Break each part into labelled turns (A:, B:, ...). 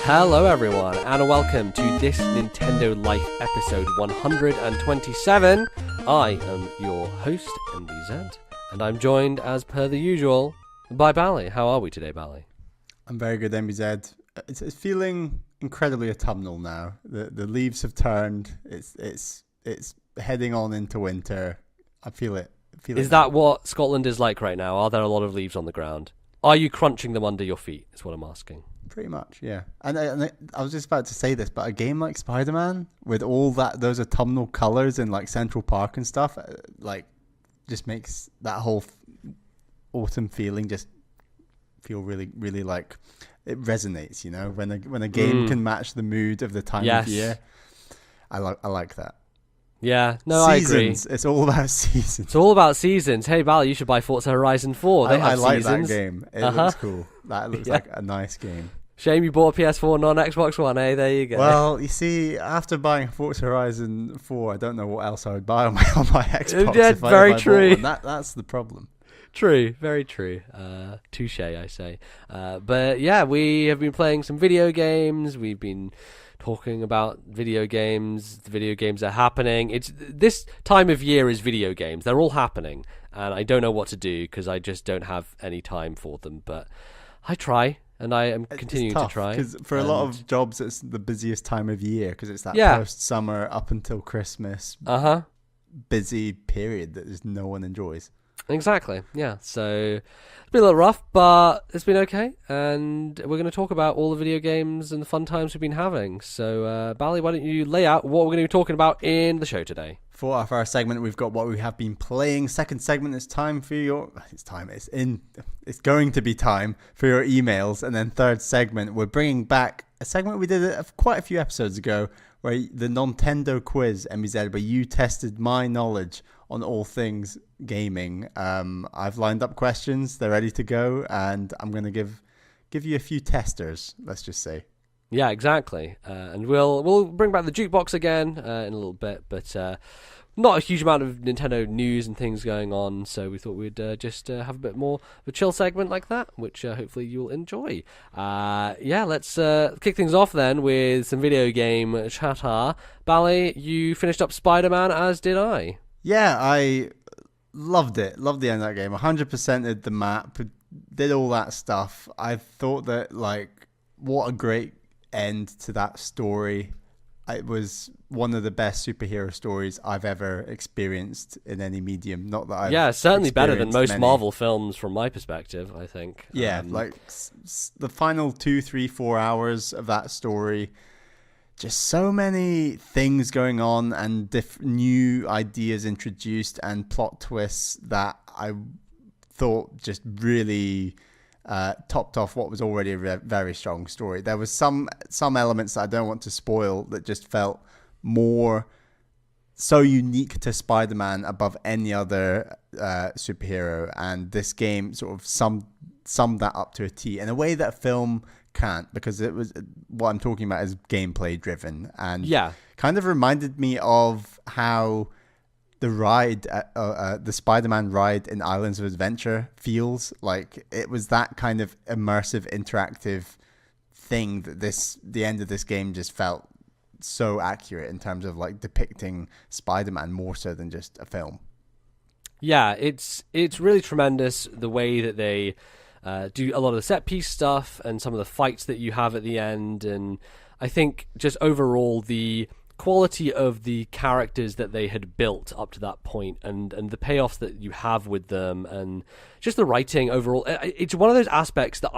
A: Hello everyone, and welcome to This Nintendo Life episode 127. I am your host, MBZ, and I'm joined, as per the usual, by Bally. How are we today, Bally?
B: I'm very good, MBZ. It's feeling incredibly autumnal now. The leaves have turned. It's heading on into winter. I feel it.
A: Is that what Scotland is like right now? Are there a lot of leaves on the ground? Are you crunching them under your feet, is what I'm asking.
B: Pretty much, yeah. And I was just about to say this, but a game like Spider-Man, with all those autumnal colors in like Central Park and stuff, like just makes that whole autumn feeling just feel really, really like it resonates. You know, when a game can match the mood of the time of year, I like that.
A: Yeah, no,
B: seasons.
A: I agree.
B: It's all about seasons.
A: It's all about seasons. Hey, Bally, you should buy Forza Horizon 4. They have
B: I like
A: seasons.
B: that game. It looks cool. That looks like a nice game.
A: Shame you bought a PS4 and not an Xbox One, eh? There you go.
B: Well, you see, after buying Forza Horizon 4, I don't know what else I would buy on my Xbox.
A: Yeah, very true.
B: That's the problem.
A: True, very true. Touche, I say. But yeah, we have been playing some video games. We've been talking about video games. The video games are happening. It's this time of year is video games. They're all happening, and I don't know what to do because I just don't have any time for them. But I try. And I am continuing to try.
B: Because for a lot of jobs, it's the busiest time of year because it's that post-summer up until Christmas busy period that just no one enjoys.
A: Exactly, yeah. So it's been a little rough, but it's been okay. And we're going to talk about all the video games and the fun times we've been having. So, Bally, why don't you lay out what we're going to be talking about in the show today?
B: For our first segment, we've got what we have been playing. Second segment, it's going to be time for your emails. And then third segment, we're bringing back a segment we did quite a few episodes ago, where the Nontendo Quiz, MBZ, where you tested my knowledge on all things gaming. I've lined up questions; they're ready to go, and I'm going to give you a few testers. Let's just say.
A: Yeah, exactly. And we'll bring back the jukebox again in a little bit, but not a huge amount of Nintendo news and things going on, so we thought we'd just have a bit more of a chill segment like that, which hopefully you'll enjoy. Let's kick things off then with some video game chatter. Bally, you finished up Spider-Man, as did I.
B: Yeah, I loved it. Loved the end of that game. 100%ed the map, did all that stuff. I thought that, like, what a great end to that story. It was one of the best superhero stories I've ever experienced in any medium. Not that I've
A: certainly better than most
B: many.
A: Marvel films from my perspective, I think.
B: Yeah, the final 2, 3, 4 hours of that story, just so many things going on and new ideas introduced and plot twists that I thought just really topped off what was already a very strong story. There was some elements that I don't want to spoil that just felt more so unique to Spider-Man above any other superhero, and this game sort of summed that up to a T in a way that a film can't, because it was what I'm talking about is gameplay driven, and kind of reminded me of how the ride, the Spider-Man ride in Islands of Adventure feels like. It was that kind of immersive, interactive thing that the end of this game just felt so accurate in terms of like depicting Spider-Man more so than just a film.
A: Yeah, it's really tremendous the way that they do a lot of the set piece stuff and some of the fights that you have at the end, and I think just overall the quality of the characters that they had built up to that point and the payoffs that you have with them and just the writing overall. It's one of those aspects that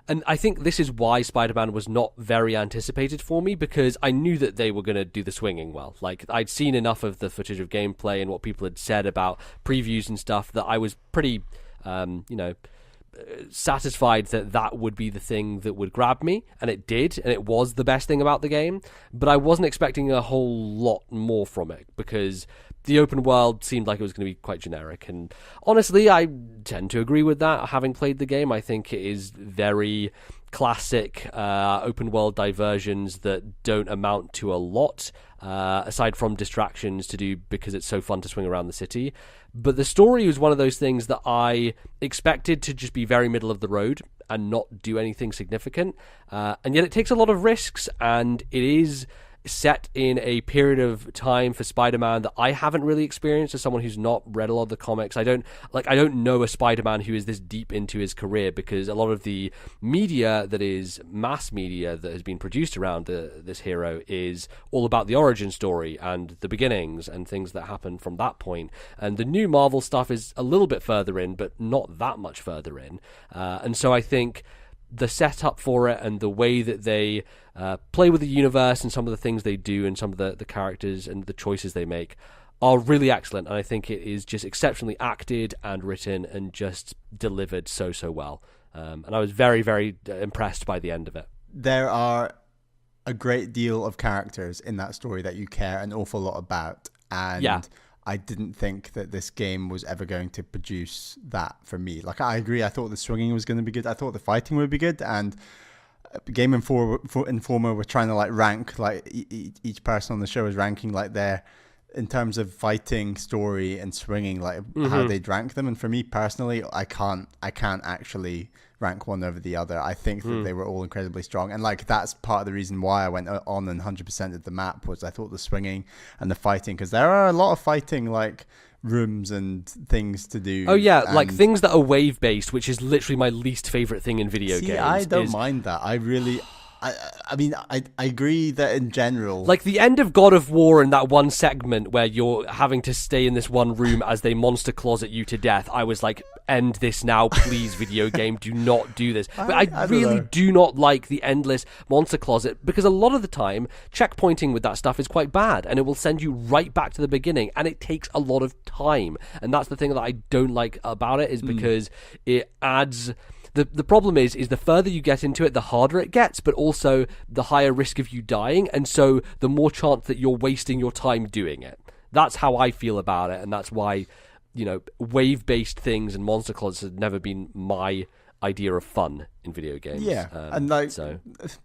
A: and I think this is why Spider-Man was not very anticipated for me, because I knew that they were going to do the swinging well. Like, I'd seen enough of the footage of gameplay and what people had said about previews and stuff that I was pretty, satisfied that would be the thing that would grab me, and it did, and it was the best thing about the game. But I wasn't expecting a whole lot more from it, because the open world seemed like it was going to be quite generic, and honestly I tend to agree with that. Having played the game, I think it is very classic open world diversions that don't amount to a lot, aside from distractions to do because it's so fun to swing around the city. But the story was one of those things that I expected to just be very middle of the road and not do anything significant. And yet it takes a lot of risks, and it is set in a period of time for Spider-Man that I haven't really experienced as someone who's not read a lot of the comics. I don't know a Spider-Man who is this deep into his career, because a lot of the media that is mass media that has been produced around this hero is all about the origin story and the beginnings and things that happen from that point. And the new Marvel stuff is a little bit further in, but not that much further in. And so I think the setup for it and the way that they play with the universe and some of the things they do and some of the characters and the choices they make are really excellent. And I think it is just exceptionally acted and written and just delivered so well. And I was very, very impressed by the end of it.
B: There are a great deal of characters in that story that you care an awful lot about. And yeah. I didn't think that this game was ever going to produce that for me. Like, I agree. I thought the swinging was going to be good. I thought the fighting would be good. And Game Informer were trying to like rank, like each person on the show is ranking like their, in terms of fighting, story, and swinging, like how they'd rank them. And for me personally, I can't actually rank one over the other. I think that they were all incredibly strong, and like that's part of the reason why I went on and 100% of the map was I thought the swinging and the fighting, because there are a lot of fighting like rooms and things to do.
A: Oh yeah, like things that are wave based, which is literally my least favorite thing in video games.
B: I don't mind that. I mean, I agree that in general,
A: like the end of God of War and that one segment where you're having to stay in this one room as they monster closet you to death, I was like, end this now, please, video game, do not do this. But I really do not like the endless monster closet, because a lot of the time checkpointing with that stuff is quite bad and it will send you right back to the beginning, and it takes a lot of time. And that's the thing that I don't like about it, is because it adds... The problem is the further you get into it, the harder it gets, but also the higher risk of you dying, and so the more chance that you're wasting your time doing it. That's how I feel about it, and that's why, you know, wave-based things and monster closets have never been my idea of fun in video games.
B: Yeah, and like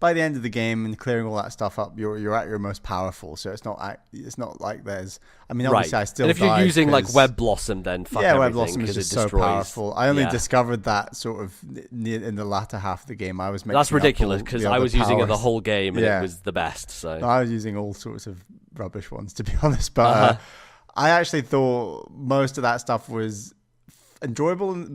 B: by the end of the game and clearing all that stuff up, you're at your most powerful. So it's not like there's. I mean, obviously, I still.
A: And if you're using like Web Blossom, then fuck everything,
B: Web Blossom is just so powerful. I only discovered that sort of in the latter half of the game. I was.
A: That's ridiculous, because I was using it the whole game and it was the best. So
B: no, I was using all sorts of rubbish ones, to be honest. But I actually thought most of that stuff was enjoyable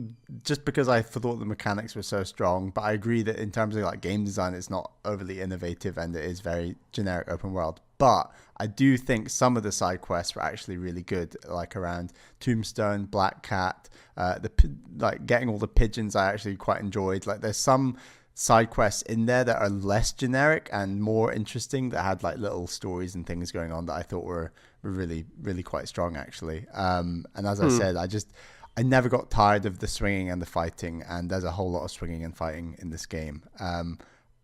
B: just because I thought the mechanics were so strong. But I agree that in terms of like game design, it's not overly innovative and it is very generic open world. But I do think some of the side quests were actually really good, like around Tombstone, Black Cat, like getting all the pigeons I actually quite enjoyed. Like there's some side quests in there that are less generic and more interesting, that had like little stories and things going on that I thought were really, really quite strong actually. And as I said, I never got tired of the swinging and the fighting, and there's a whole lot of swinging and fighting in this game.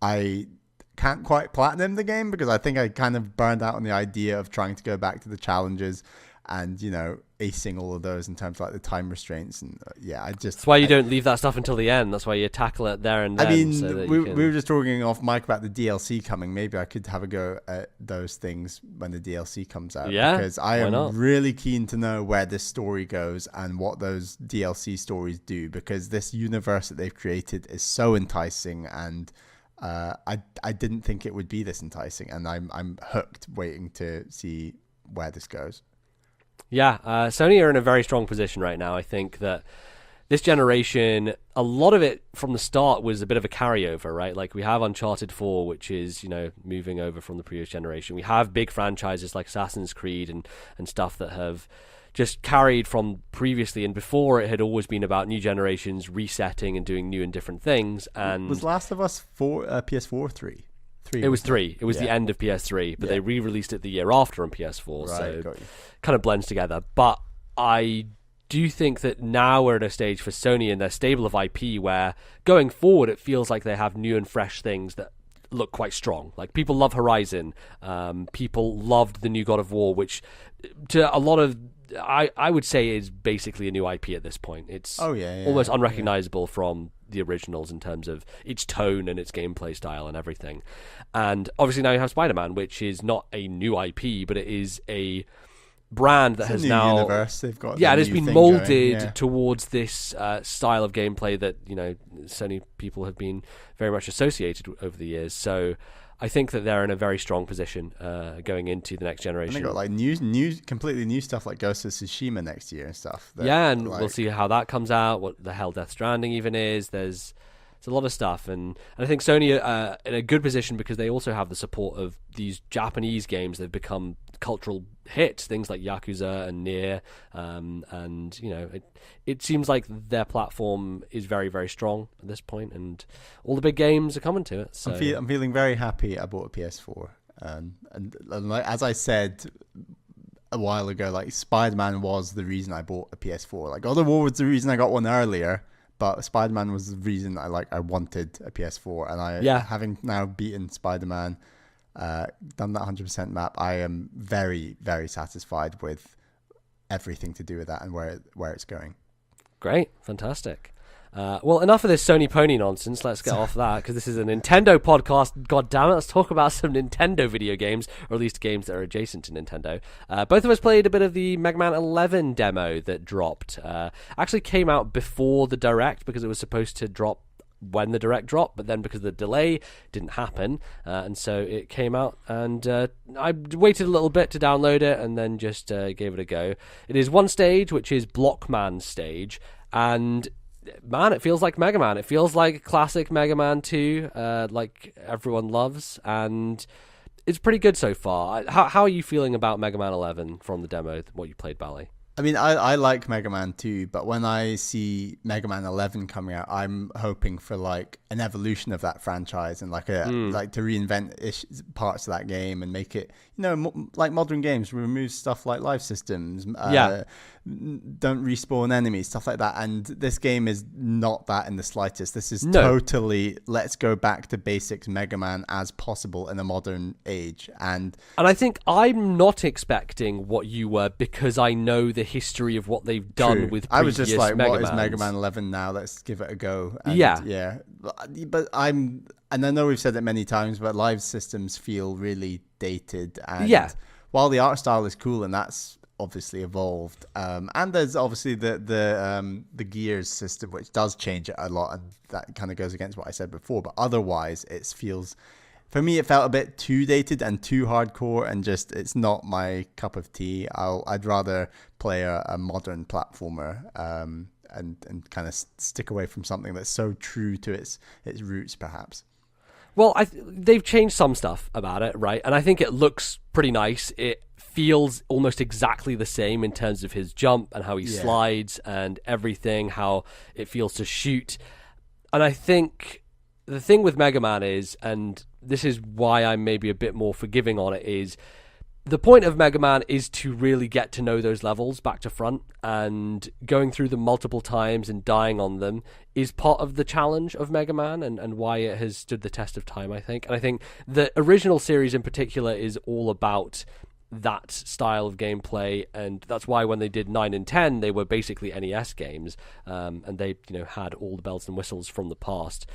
B: I can't quite platinum the game because I think I kind of burned out on the idea of trying to go back to the challenges and, you know, acing all of those in terms of like the time restraints. And
A: that's why you don't leave that stuff until the end. That's why you tackle it there and then.
B: I mean, we were just talking off mic about the DLC coming. Maybe I could have a go at those things when the DLC comes out.
A: Yeah,
B: because I am really keen to know where this story goes and what those DLC stories do, because this universe that they've created is so enticing, and I didn't think it would be this enticing, and I'm hooked, waiting to see where this goes.
A: Yeah, Sony are in a very strong position right now. I think that this generation, a lot of it from the start was a bit of a carryover, right? Like we have Uncharted 4, which is, you know, moving over from the previous generation. We have big franchises like Assassin's Creed and stuff that have just carried from previously, and before it had always been about new generations resetting and doing new and different things. And
B: was Last of Us 4 PS4 3?
A: It was 3. It was the end of PS3, but they re-released it the year after on PS4, so kind of blends together. But I do think that now we're at a stage for Sony and their stable of IP where going forward it feels like they have new and fresh things that look quite strong. Like people love Horizon, people loved the new God of War, which to a lot of I would say is basically a new IP at this point. It's almost unrecognizable from the originals in terms of its tone and its gameplay style and everything. And obviously now you have Spider-Man, which is not a new IP, but it is a brand that has now
B: universe. They've got
A: it has been molded towards this style of gameplay that Sony people have been very much associated over the years. So I think that they're in a very strong position going into the next generation.
B: And they got like completely new stuff like Ghost of Tsushima next year and stuff.
A: And we'll see how that comes out. What the hell Death Stranding even is. There's a lot of stuff, and I think Sony are in a good position because they also have the support of these Japanese games. They've become cultural hits, things like Yakuza and Nier, and it seems like their platform is very, very strong at this point, and all the big games are coming to it. So
B: I'm feeling very happy I bought a PS4, and as I said a while ago, like Spider-Man was the reason I bought a PS4. Like God of War was the reason I got one earlier. But Spider-Man was the reason I wanted a PS4, and having now beaten Spider-Man, done that 100% map, I am very, very satisfied with everything to do with that and where it's going.
A: Great, fantastic. Well, enough of this Sony pony nonsense. Let's get off that, because this is a Nintendo podcast. God damn it, let's talk about some Nintendo video games, or at least games that are adjacent to Nintendo. Both of us played a bit of the Mega Man 11 demo that dropped. Actually came out before the Direct, because it was supposed to drop when the Direct dropped, but then because of the delay, didn't happen, and so it came out, and I waited a little bit to download it, and then just gave it a go. It is one stage, which is Blockman stage, and man, it feels like Mega Man. It feels like classic Mega Man 2, like everyone loves, and it's pretty good so far. How are you feeling about Mega Man 11 from the demo, what you played, Bally?
B: I mean, I like Mega Man 2, but when I see Mega Man 11 coming out, I'm hoping for like an evolution of that franchise and like to reinvent parts of that game and make it, like modern games, remove stuff like life systems, don't respawn enemies, stuff like that. And this game is not that in the slightest. This is totally, let's go back to basics Mega Man as possible in a modern age. And
A: I think I'm not expecting what you were, because I know the history of what they've done with previous
B: I was just like, what is
A: Mega
B: Mega Man 11 now? Let's give it a go. And
A: yeah.
B: But I know we've said it many times, but live systems feel really dated. And while the art style is cool, and that's obviously evolved, and there's obviously the gears system, which does change it a lot, and that kind of goes against what I said before. But otherwise, it feels, for me, it felt a bit too dated and too hardcore, and just it's not my cup of tea. I'd rather play a modern platformer, and kind of stick away from something that's so true to its roots, perhaps.
A: Well, they've changed some stuff about it, right? And I think it looks pretty nice. It feels almost exactly the same in terms of his jump and how he slides and everything, how it feels to shoot. And I think the thing with Mega Man is, and this is why I'm maybe a bit more forgiving on it, is the point of Mega Man is to really get to know those levels back to front, and going through them multiple times and dying on them is part of the challenge of Mega Man, and why it has stood the test of time, I think. And I think the original series in particular is all about that style of gameplay, and that's why when they did 9 and 10, they were basically NES games, and they had all the bells and whistles from the past.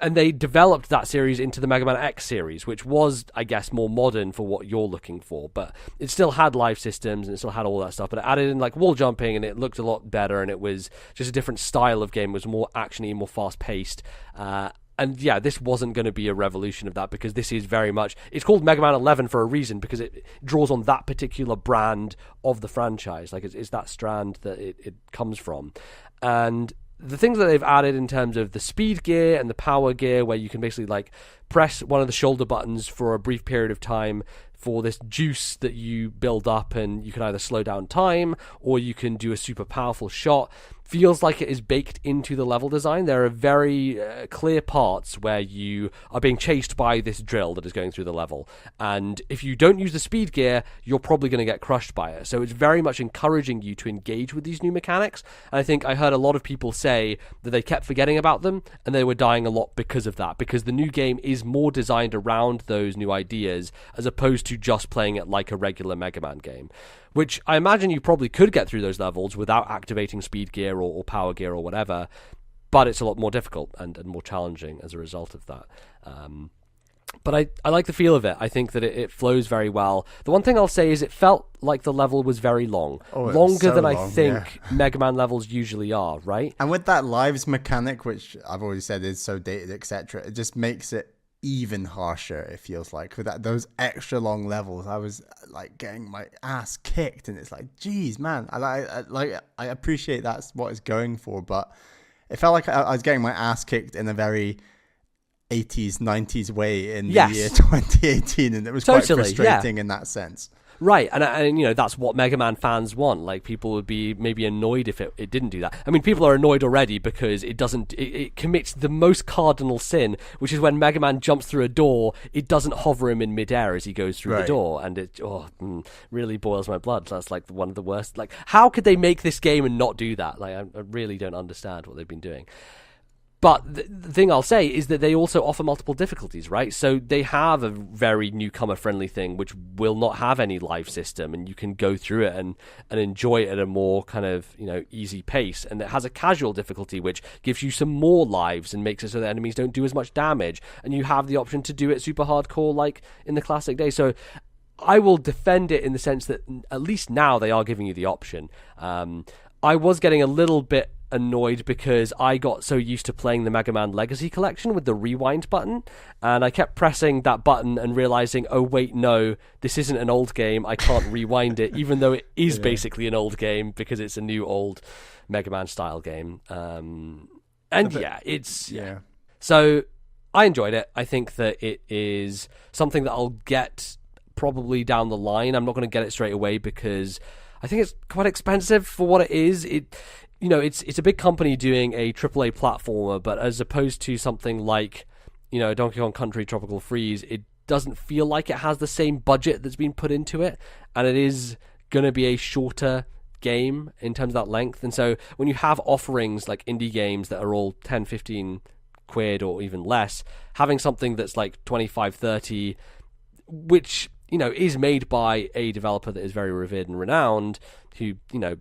A: And they developed that series into the Mega Man X series, which was, I guess, more modern for what you're looking for. But it still had live systems and it still had all that stuff. But it added in like wall jumping, and it looked a lot better. And it was just a different style of game. It was more actiony, more fast paced. And yeah, this wasn't going to be a revolution of that, because this is very much, it's called Mega Man 11 for a reason, because it draws on that particular brand of the franchise. Like it's that strand that it comes from. And the things that they've added in terms of the speed gear and the power gear, where you can basically like press one of the shoulder buttons for a brief period of time for this juice that you build up, and you can either slow down time or you can do a super powerful shot, feels like it is baked into the level design. There are very clear parts where you are being chased by this drill that is going through the level, and if you don't use the speed gear, you're probably going to get crushed by it. So it's very much encouraging you to engage with these new mechanics, and I think I heard a lot of people say that they kept forgetting about them, and they were dying a lot because of that, because the new game is more designed around those new ideas, as opposed to to just playing it like a regular Mega Man game, which I imagine you probably could get through those levels without activating speed gear or power gear or whatever, but it's a lot more difficult and more challenging as a result of that. But I like the feel of it. I think that it flows very well. The one thing I'll say is it felt like the level was very long. Longer than I think Mega Man levels usually are, right?
B: And with that lives mechanic, which I've already said is so dated, etc., it just makes it even harsher, it feels like. With those extra long levels, I was like getting my ass kicked, and it's like, geez, man. I appreciate that's what it's going for, but it felt like I was getting my ass kicked in a very 80s, 90s way in the year 2018, and it was quite frustrating in that sense.
A: Right, and that's what Mega Man fans want. Like, people would be maybe annoyed if it didn't do that. I mean, people are annoyed already because it commits the most cardinal sin, which is when Mega Man jumps through a door, it doesn't hover him in midair as he goes through the door, and it really boils my blood. That's like one of the worst. Like, how could they make this game and not do that? Like, I really don't understand what they've been doing. But the thing I'll say is that they also offer multiple difficulties, right? So they have a very newcomer-friendly thing, which will not have any live system, and you can go through it and enjoy it at a more kind of, easy pace. And it has a casual difficulty, which gives you some more lives and makes it so that enemies don't do as much damage. And you have the option to do it super hardcore, like in the classic days. So I will defend it in the sense that at least now they are giving you the option. I was getting a little bit annoyed because I got so used to playing the Mega Man Legacy Collection with the rewind button, and I kept pressing that button and realizing, oh wait, no, this isn't an old game, I can't rewind it, even though it is basically an old game because it's a new old Mega Man style game. So I enjoyed it. I think that it is something that I'll get probably down the line. I'm not going to get it straight away because I think it's quite expensive for what it is. It's a big company doing a AAA platformer, but as opposed to something like, Donkey Kong Country Tropical Freeze, it doesn't feel like it has the same budget that's been put into it, and it is going to be a shorter game in terms of that length. And so when you have offerings like indie games that are all 10, 15 quid or even less, having something that's like 25, 30, which is made by a developer that is very revered and renowned, who,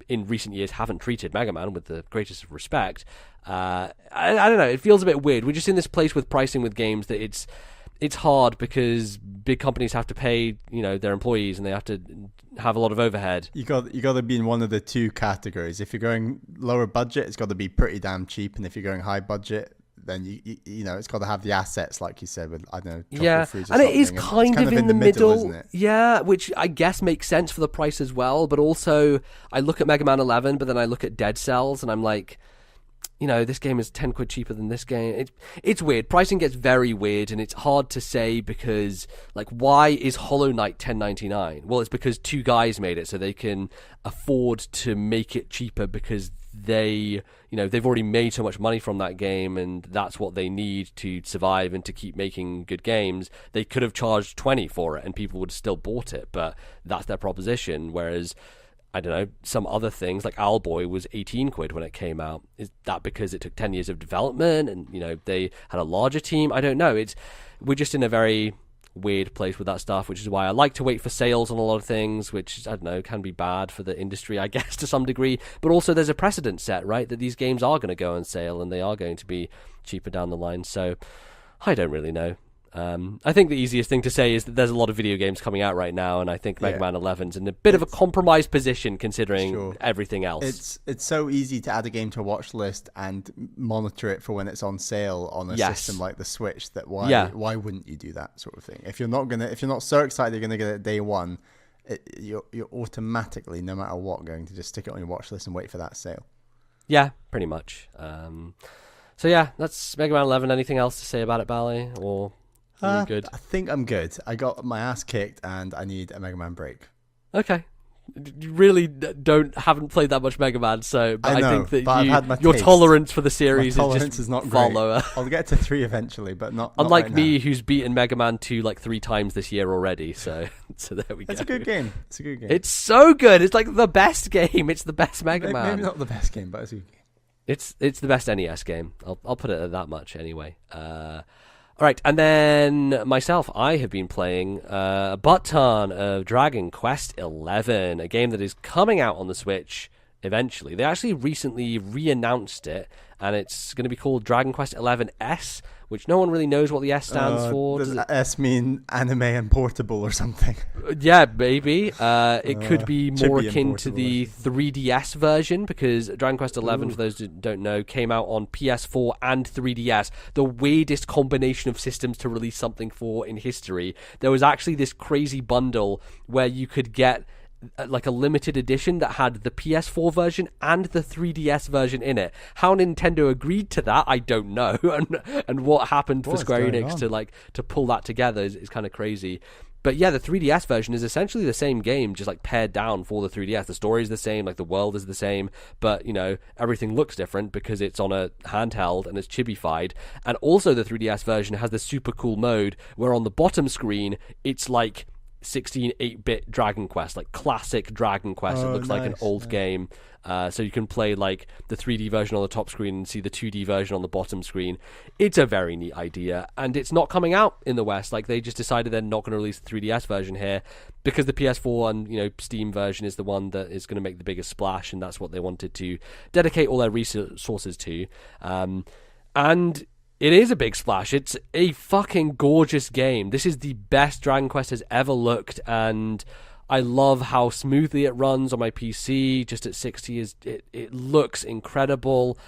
A: in recent years haven't treated Mega Man with the greatest of respect. I don't know, it feels a bit weird. We're just in this place with pricing with games that it's hard because big companies have to pay, their employees, and they have to have a lot of overhead. You got
B: to be in one of the two categories. If you're going lower budget, it's got to be pretty damn cheap, and if you're going high budget, then it's got to have the assets, like you said, with, I don't know, Freeze or
A: and it is kind of in the middle,
B: isn't it?
A: Yeah, which I guess makes sense for the price as well. But also, I look at Mega Man 11, but then I look at Dead Cells, and I'm like, this game is 10 quid cheaper than this game. It's weird. Pricing gets very weird, and it's hard to say because, like, why is Hollow Knight $10.99? Well, it's because two guys made it, so they can afford to make it cheaper because they've already made so much money from that game, and that's what they need to survive and to keep making good games. They could have charged 20 for it and people would have still bought it, but that's their proposition. Whereas, I don't know, some other things like Owlboy was 18 quid when it came out. Is that because it took 10 years of development and they had a larger team? I don't know. We're just in a very weird place with that stuff, which is why I like to wait for sales on a lot of things, which, I don't know, can be bad for the industry, I guess, to some degree. But also there's a precedent set, right, that these games are going to go on sale and they are going to be cheaper down the line. So I don't really know. I think the easiest thing to say is that there's a lot of video games coming out right now, and I think Mega Man 11's in a bit of a compromised position considering everything else.
B: It's so easy to add a game to a watch list and monitor it for when it's on sale on a system like the Switch. That why wouldn't you do that sort of thing? If you're not so excited you're gonna get it day one, you're automatically, no matter what, going to just stick it on your watch list and wait for that sale.
A: Yeah, pretty much. So yeah, that's Mega Man 11. Anything else to say about it, Bally? Or good?
B: I think I'm good. I got my ass kicked and I need a Mega Man break.
A: Okay. You really haven't played that much Mega Man, so
B: I know,
A: think that
B: I've had my
A: your
B: taste.
A: tolerance for the series
B: is not
A: far
B: great.
A: lower.
B: I'll get to 3 eventually, but not
A: unlike
B: right
A: me,
B: now.
A: Who's beaten Mega Man 2 like 3 times this year already. So there we go.
B: It's a good game.
A: It's so good. It's like the best game. It's the best Mega Man.
B: Maybe not the best game, but it's a good game.
A: It's the best NES game. I'll put it at that much anyway. All right, and then myself, I have been playing a butt ton of Dragon Quest XI, a game that is coming out on the Switch eventually. They actually recently re-announced it, and it's going to be called Dragon Quest XI S, which no one really knows what the S stands for.
B: Does S mean anime and portable or something?
A: Yeah, maybe. It could be more akin to the
B: portable,
A: 3DS version, because Dragon Quest XI, for those who don't know, came out on PS4 and 3DS. The weirdest combination of systems to release something for in history. There was actually this crazy bundle where you could get like a limited edition that had the PS4 version and the 3DS version in it. How Nintendo agreed to that, I don't know, and what happened for Square Enix to pull that together is kind of crazy. But yeah, the 3DS version is essentially the same game, just like pared down for the 3DS. The story is the same, like the world is the same, but you know, everything looks different because it's on a handheld and it's chibified. And also the 3DS version has this super cool mode where on the bottom screen it's like 16 8-bit Dragon Quest, like classic Dragon Quest. It looks like an old game. So you can play like the 3D version on the top screen and see the 2D version on the bottom screen. It's a very neat idea, and it's not coming out in the West. Like, they just decided they're not going to release the 3DS version here because the PS4 and Steam version is the one that is going to make the biggest splash, and that's what they wanted to dedicate all their resources to. And it is a big splash. It's a fucking gorgeous game. This is the best Dragon Quest has ever looked, and I love how smoothly it runs on my PC. Just at 60, it looks incredible.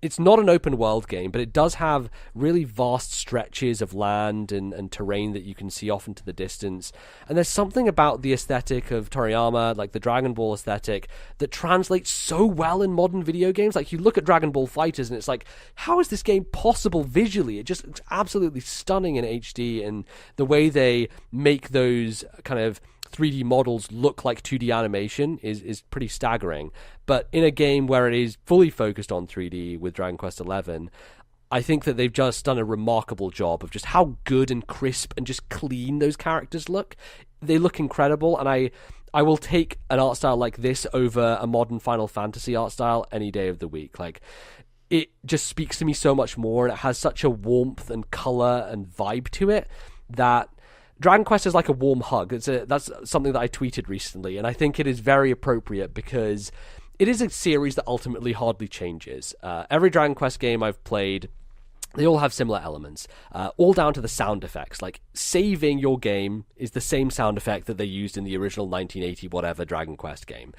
A: It's not an open world game, but it does have really vast stretches of land and terrain that you can see off into the distance. And there's something about the aesthetic of Toriyama, like the Dragon Ball aesthetic, that translates so well in modern video games. Like, you look at Dragon Ball FighterZ and it's like, how is this game possible visually? It just looks absolutely stunning in HD, and the way they make those kind of 3D models look like 2D animation is pretty staggering. But in a game where it is fully focused on 3D with Dragon Quest XI, I think that they've just done a remarkable job of just how good and crisp and just clean those characters look. They look incredible, and I will take an art style like this over a modern Final Fantasy art style any day of the week. Like, it just speaks to me so much more, and it has such a warmth and color and vibe to it that Dragon Quest is like a warm hug. That's something that I tweeted recently, and I think it is very appropriate because it is a series that ultimately hardly changes. Every Dragon Quest game I've played, they all have similar elements, all down to the sound effects. Like, saving your game is the same sound effect that they used in the original 1980 whatever Dragon Quest game.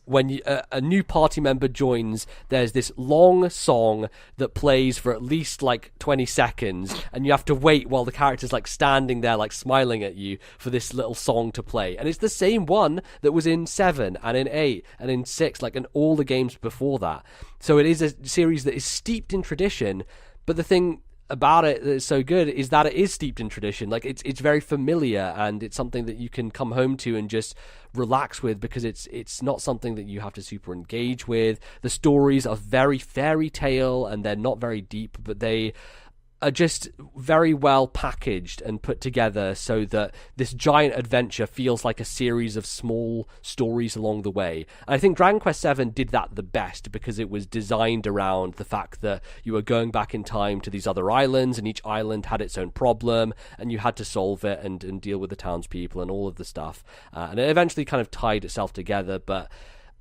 A: When a new party member joins, there's this long song that plays for at least like 20 seconds, and you have to wait while the character's like standing there like smiling at you for this little song to play. And it's the same one that was in 7 and in 8 and in 6, like in all the games before that. So it is a series that is steeped in tradition. But the thing about it that's so good is that it is steeped in tradition. Like, it's very familiar, and it's something that you can come home to and just relax with because it's not something that you have to super engage with. The stories are very fairy tale, and they're not very deep, but they are just very well packaged and put together so that this giant adventure feels like a series of small stories along the way. And I think Dragon Quest VII did that the best because it was designed around the fact that you were going back in time to these other islands, and each island had its own problem, and you had to solve it and deal with the townspeople and all of the stuff. And it eventually kind of tied itself together, but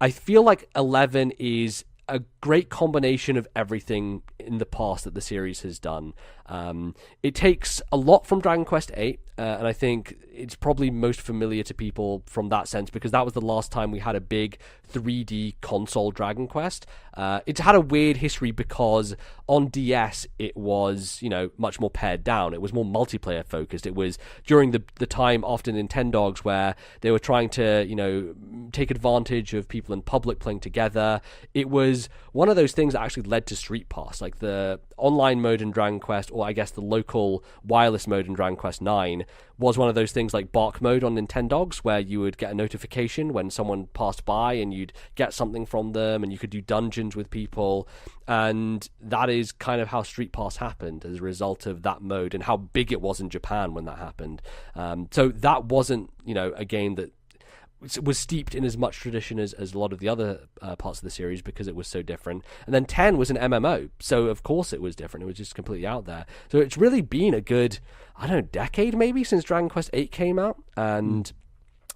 A: I feel like 11 is a great combination of everything in the past that the series has done. It takes a lot from Dragon Quest VIII, and I think it's probably most familiar to people from that sense because that was the last time we had a big 3D console Dragon Quest. It's had a weird history because on DS it was, much more pared down. It was more multiplayer focused. It was during the time after Nintendogs where they were trying to, take advantage of people in public playing together. It was one of those things that actually led to Street Pass, like the online mode in Dragon Quest, or I guess the local wireless mode in Dragon Quest 9 was one of those things like Bark mode on Nintendogs, where you would get a notification when someone passed by and you'd get something from them, and you could do dungeons with people. And that is kind of how Street Pass happened as a result of that mode and how big it was in Japan when that happened. So that wasn't, a game that was steeped in as much tradition as a lot of the other parts of the series because it was so different. And then 10 was an MMO, so of course it was different. It was just completely out there. So it's really been a good, I don't know, decade maybe since Dragon Quest 8 came out, and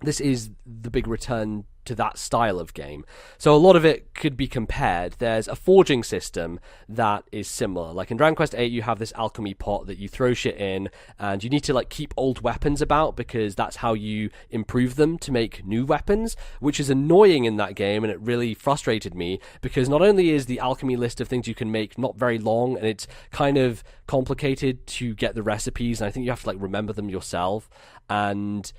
A: this is the big return to that style of game. So a lot of it could be compared. There's a forging system that is similar. Like in Dragon Quest 8, you have this alchemy pot that you throw shit in, and you need to like keep old weapons about because that's how you improve them to make new weapons, which is annoying in that game, and it really frustrated me because not only is the alchemy list of things you can make not very long, and it's kind of complicated to get the recipes, and I think you have to like remember them yourself, and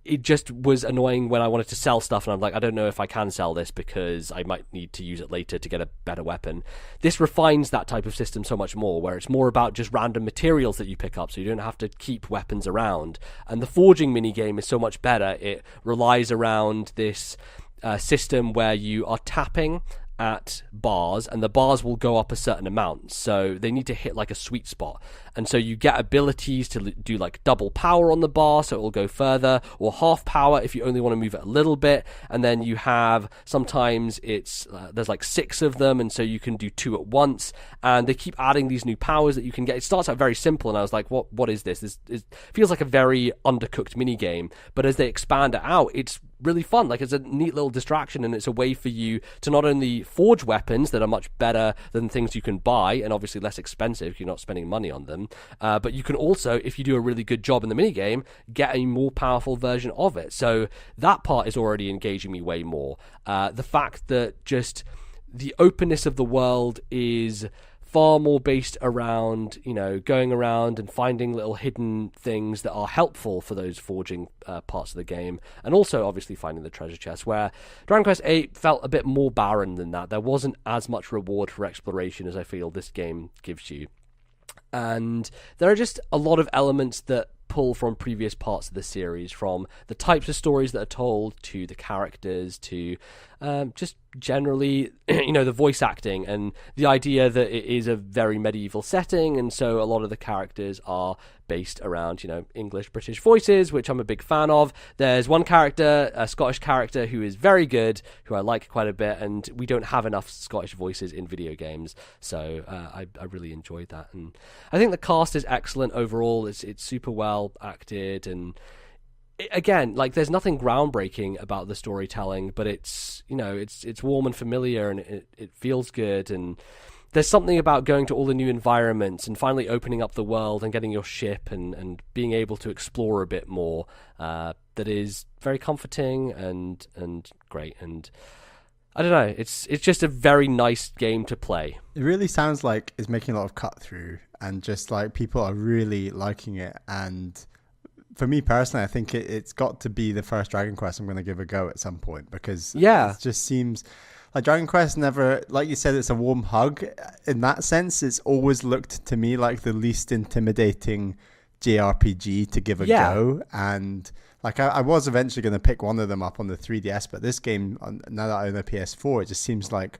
A: it just was annoying when I wanted to sell stuff and I'm like, I don't know if I can sell this because I might need to use it later to get a better weapon. This refines that type of system so much more, where it's more about just random materials that you pick up so you don't have to keep weapons around. And the forging minigame is so much better. It relies around this system where you are tapping at bars, and the bars will go up a certain amount, so they need to hit like a sweet spot, and so you get abilities to do like double power on the bar so it will go further, or half power if you only want to move it a little bit, and then you have sometimes it's there's like 6 of them, and so you can do 2 at once, and they keep adding these new powers that you can get. It starts out very simple, and I was like, what is this? This feels like a very undercooked mini game, but as they expand it out, it's really fun. Like, it's a neat little distraction, and it's a way for you to not only forge weapons that are much better than things you can buy, and obviously less expensive, you're not spending money on them, but you can also, if you do a really good job in the minigame, get a more powerful version of it. So that part is already engaging me way more. The fact that just the openness of the world is far more based around, you know, going around and finding little hidden things that are helpful for those forging parts of the game, and also obviously finding the treasure chest, where Dragon Quest 8 felt a bit more barren than that. There wasn't as much reward for exploration as I feel this game gives you. And there are just a lot of elements that pull from previous parts of the series, from the types of stories that are told to the characters to just generally, you know, the voice acting and the idea that it is a very medieval setting, and so a lot of the characters are based around, you know, English, British voices, which I'm a big fan of. There's one character, a Scottish character, who is very good, who I like quite a bit, and we don't have enough Scottish voices in video games, so I really enjoyed that. And I think the cast is excellent overall. It's super well acted, and again, like, there's nothing groundbreaking about the storytelling, but it's, you know, it's warm and familiar, and it feels good. And there's something about going to all the new environments and finally opening up the world and getting your ship and being able to explore a bit more that is very comforting and great. And I don't know, it's just a very nice game to play.
B: It really sounds like it's making a lot of cut through, and just like people are really liking it. And for me personally, I think it's got to be the first Dragon Quest I'm going to give a go at some point, because it just seems like Dragon Quest never, like you said, it's a warm hug. In that sense, it's always looked to me like the least intimidating JRPG to give a go. And like, I was eventually going to pick one of them up on the 3DS, but this game, now that I own a PS4, it just seems like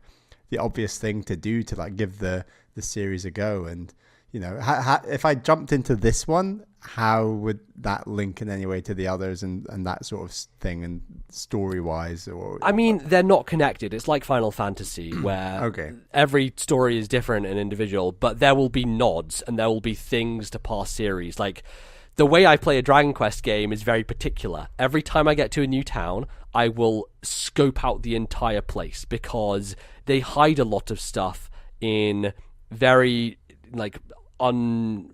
B: the obvious thing to do to like give the series a go. And, you know, if I jumped into this one, how would that link in any way to the others and that sort of thing, and story-wise? Or
A: I mean, they're not connected. It's like Final Fantasy, where every story is different and individual, but there will be nods and there will be things to past series. Like, the way I play a Dragon Quest game is very particular. Every time I get to a new town, I will scope out the entire place, because they hide a lot of stuff in very, like, I don't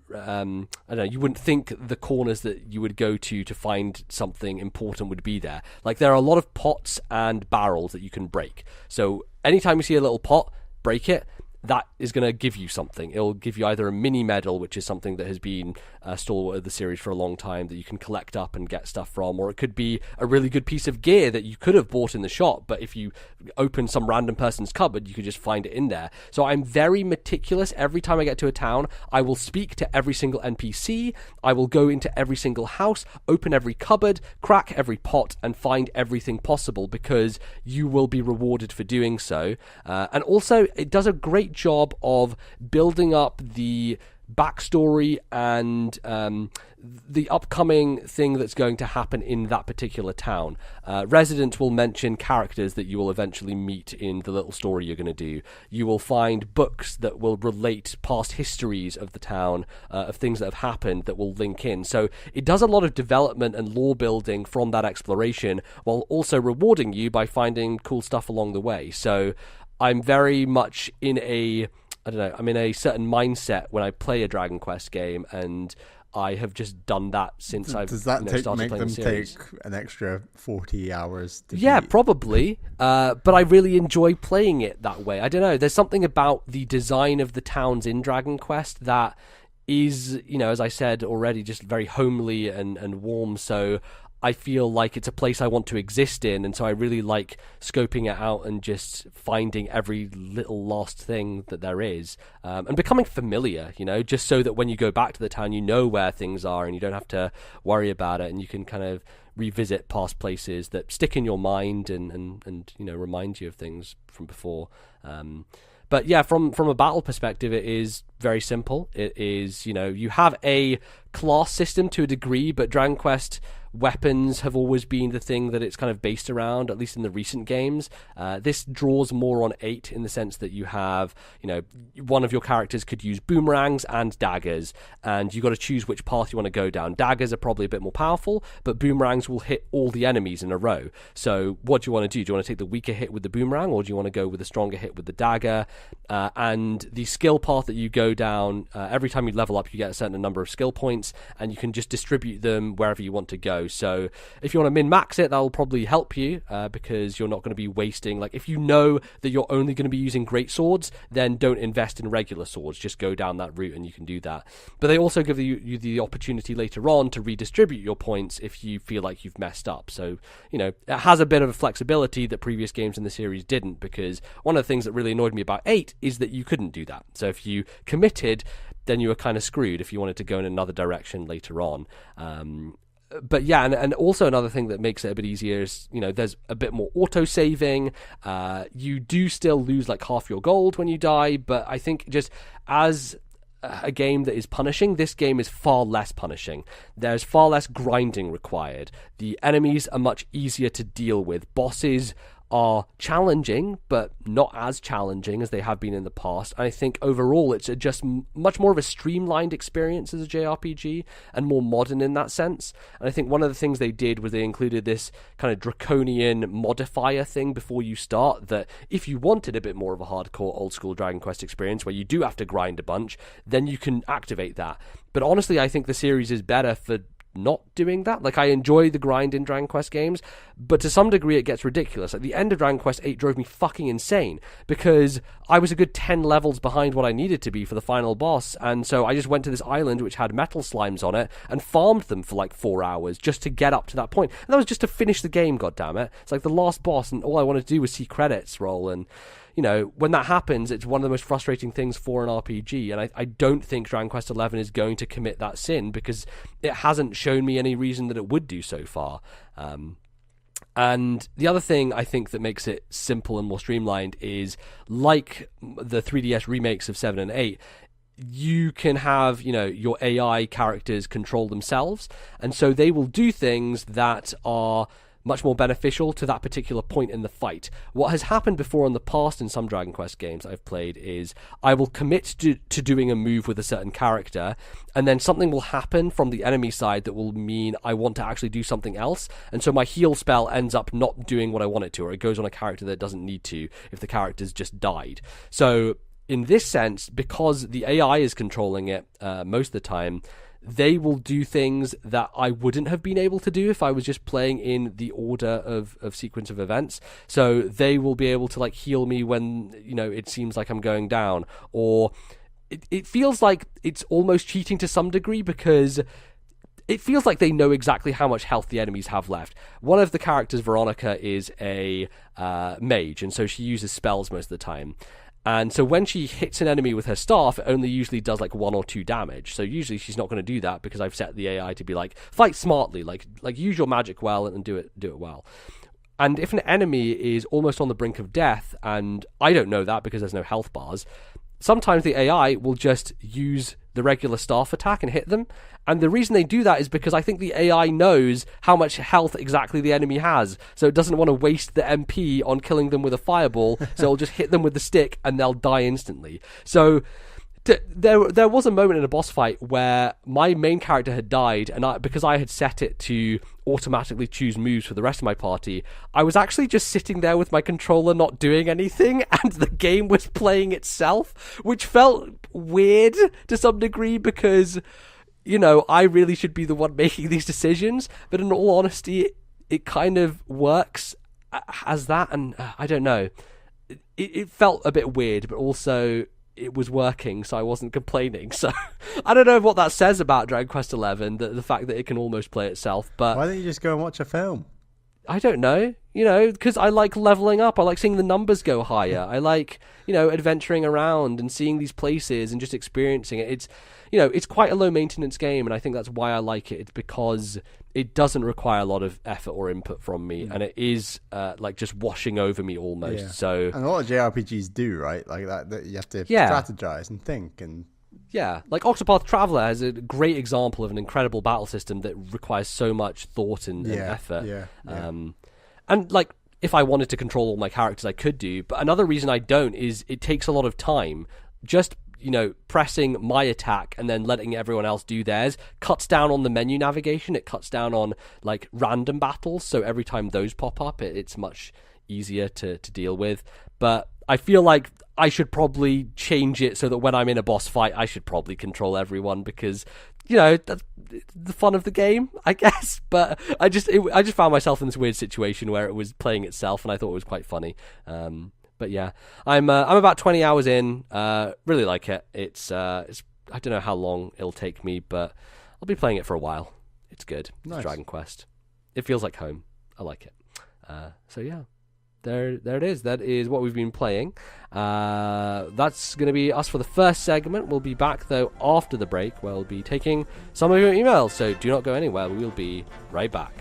A: know, you wouldn't think the corners that you would go to find something important would be there. Like, there are a lot of pots and barrels that you can break. So anytime you see a little pot, break it. That is going to give you something. It'll give you either a mini medal, which is something that has been a stalwart of the series for a long time that you can collect up and get stuff from, or it could be a really good piece of gear that you could have bought in the shop, but if you open some random person's cupboard, you could just find it in there. So I'm very meticulous. Every time I get to a town, I will speak to every single NPC. I will go into every single house, open every cupboard, crack every pot, and find everything possible, because you will be rewarded for doing so. And also, it does a great job of building up the backstory and the upcoming thing that's going to happen in that particular town. Residents will mention characters that you will eventually meet in the little story you're going to do. You will find books that will relate past histories of the town, of things that have happened that will link in. So it does a lot of development and lore building from that exploration, while also rewarding you by finding cool stuff along the way. So I'm very much in I'm in a certain mindset when I play a Dragon Quest game, and I have just done that since I've started playing the series.
B: Take an extra 40 hours to beat?
A: Probably. But I really enjoy playing it that way. I don't know. There's something about the design of the towns in Dragon Quest that is, as I said already, just very homely and warm. So I feel like it's a place I want to exist in, and so I really like scoping it out and just finding every little lost thing that there is, and becoming familiar, just so that when you go back to the town, you know where things are and you don't have to worry about it, and you can kind of revisit past places that stick in your mind and remind you of things from before. But yeah, from a battle perspective, it is very simple. It is, you have a class system to a degree, but Dragon Quest weapons have always been the thing that it's kind of based around, at least in the recent games. This draws more on 8 in the sense that you have, one of your characters could use boomerangs and daggers, and you've got to choose which path you want to go down. Daggers are probably a bit more powerful, but boomerangs will hit all the enemies in a row. So what do you want to do? Do you want to take the weaker hit with the boomerang, or do you want to go with the stronger hit with the dagger? And the skill path that you go down, every time you level up, you get a certain number of skill points, and you can just distribute them wherever you want to go. So if you want to min-max it, that will probably help you, because you're not going to be wasting, like, if you know that you're only going to be using great swords, then don't invest in regular swords, just go down that route and you can do that. But they also give you the opportunity later on to redistribute your points if you feel like you've messed up. So, it has a bit of a flexibility that previous games in the series didn't, because one of the things that really annoyed me about 8 is that you couldn't do that. So if you committed, then you were kind of screwed if you wanted to go in another direction later on. But yeah, and also another thing that makes it a bit easier is, there's a bit more auto-saving. You do still lose like half your gold when you die, but I think just as a game that is punishing, this game is far less punishing. There's far less grinding required. The enemies are much easier to deal with. Bosses are challenging, but not as challenging as they have been in the past. I think overall it's just much more of a streamlined experience as a JRPG, and more modern in that sense. And I think one of the things they did was they included this kind of draconian modifier thing before you start, that if you wanted a bit more of a hardcore old school Dragon Quest experience where you do have to grind a bunch, then you can activate that. But honestly, I think the series is better for not doing that. Like, I enjoy the grind in Dragon Quest games, but to some degree it gets ridiculous. At the end of Dragon Quest 8 drove me fucking insane, because I was a good 10 levels behind what I needed to be for the final boss, and so I just went to this island which had metal slimes on it and farmed them for like 4 hours just to get up to that point. And that was just to finish the game, goddammit. It's like the last boss, and all I wanted to do was see credits roll. And when that happens, it's one of the most frustrating things for an RPG, and I don't think Dragon Quest XI is going to commit that sin, because it hasn't shown me any reason that it would do so far. And the other thing I think that makes it simple and more streamlined is, like the 3DS remakes of 7 and 8, you can have, your AI characters control themselves, and so they will do things that are much more beneficial to that particular point in the fight. What has happened before in the past in some Dragon Quest games I've played is I will commit to doing a move with a certain character, and then something will happen from the enemy side that will mean I want to actually do something else, and so my heal spell ends up not doing what I want it to, or it goes on a character that doesn't need to if the character's just died. So in this sense, because the AI is controlling it most of the time, they will do things that I wouldn't have been able to do if I was just playing in the order of sequence of events. So they will be able to like heal me when, it seems like I'm going down, or it feels like it's almost cheating to some degree, because it feels like they know exactly how much health the enemies have left. One of the characters, Veronica, is a mage, and so she uses spells most of the time. And so when she hits an enemy with her staff, it only usually does like 1 or 2 damage. So usually she's not going to do that, because I've set the AI to be like, fight smartly, like use your magic well and do it well. And if an enemy is almost on the brink of death, and I don't know that because there's no health bars, sometimes the AI will just use the regular staff attack and hit them. And the reason they do that is because I think the AI knows how much health exactly the enemy has. So it doesn't want to waste the MP on killing them with a fireball. So it'll just hit them with the stick and they'll die instantly. So there was a moment in a boss fight where my main character had died, and because I had set it to automatically choose moves for the rest of my party, I was actually just sitting there with my controller not doing anything, and the game was playing itself, which felt weird to some degree because, you know, I really should be the one making these decisions, but in all honesty, it kind of works as that, and I don't know. It felt a bit weird, but also it was working, so I wasn't complaining. So I don't know what that says about Dragon Quest XI, the fact that it can almost play itself. But
B: why don't you just go and watch a film?
A: I don't know, you know, because I like leveling up. I like seeing the numbers go higher. I like, you know, adventuring around and seeing these places and just experiencing it. It's, you know, it's quite a low maintenance game, and I think that's why I like it. It's because it doesn't require a lot of effort or input from me, and it is like just washing over me almost.
B: Yeah.
A: So,
B: and a lot of JRPGs do, right? Like that you have to strategize and think and.
A: Yeah, like Octopath Traveler has a great example of an incredible battle system that requires so much thought and effort. And like, if I wanted to control all my characters, I could do. But another reason I don't is it takes a lot of time. Just, you know, pressing my attack and then letting everyone else do theirs cuts down on the menu navigation. It cuts down on like random battles. So every time those pop up, it's much easier to deal with. But I feel like I should probably change it so that when I'm in a boss fight, I should probably control everyone because, you know, that's the fun of the game, I guess. But I just found myself in this weird situation where it was playing itself, and I thought it was quite funny. But yeah, I'm about 20 hours in. Really like it. It's I don't know how long it'll take me, but I'll be playing it for a while. It's good. Nice. It's Dragon Quest. It feels like home. I like it. So yeah. There it is. That is what we've been playing. That's going to be us for the first segment. We'll be back, though, after the break, where we'll be taking some of your emails. So do not go anywhere. We'll be right back.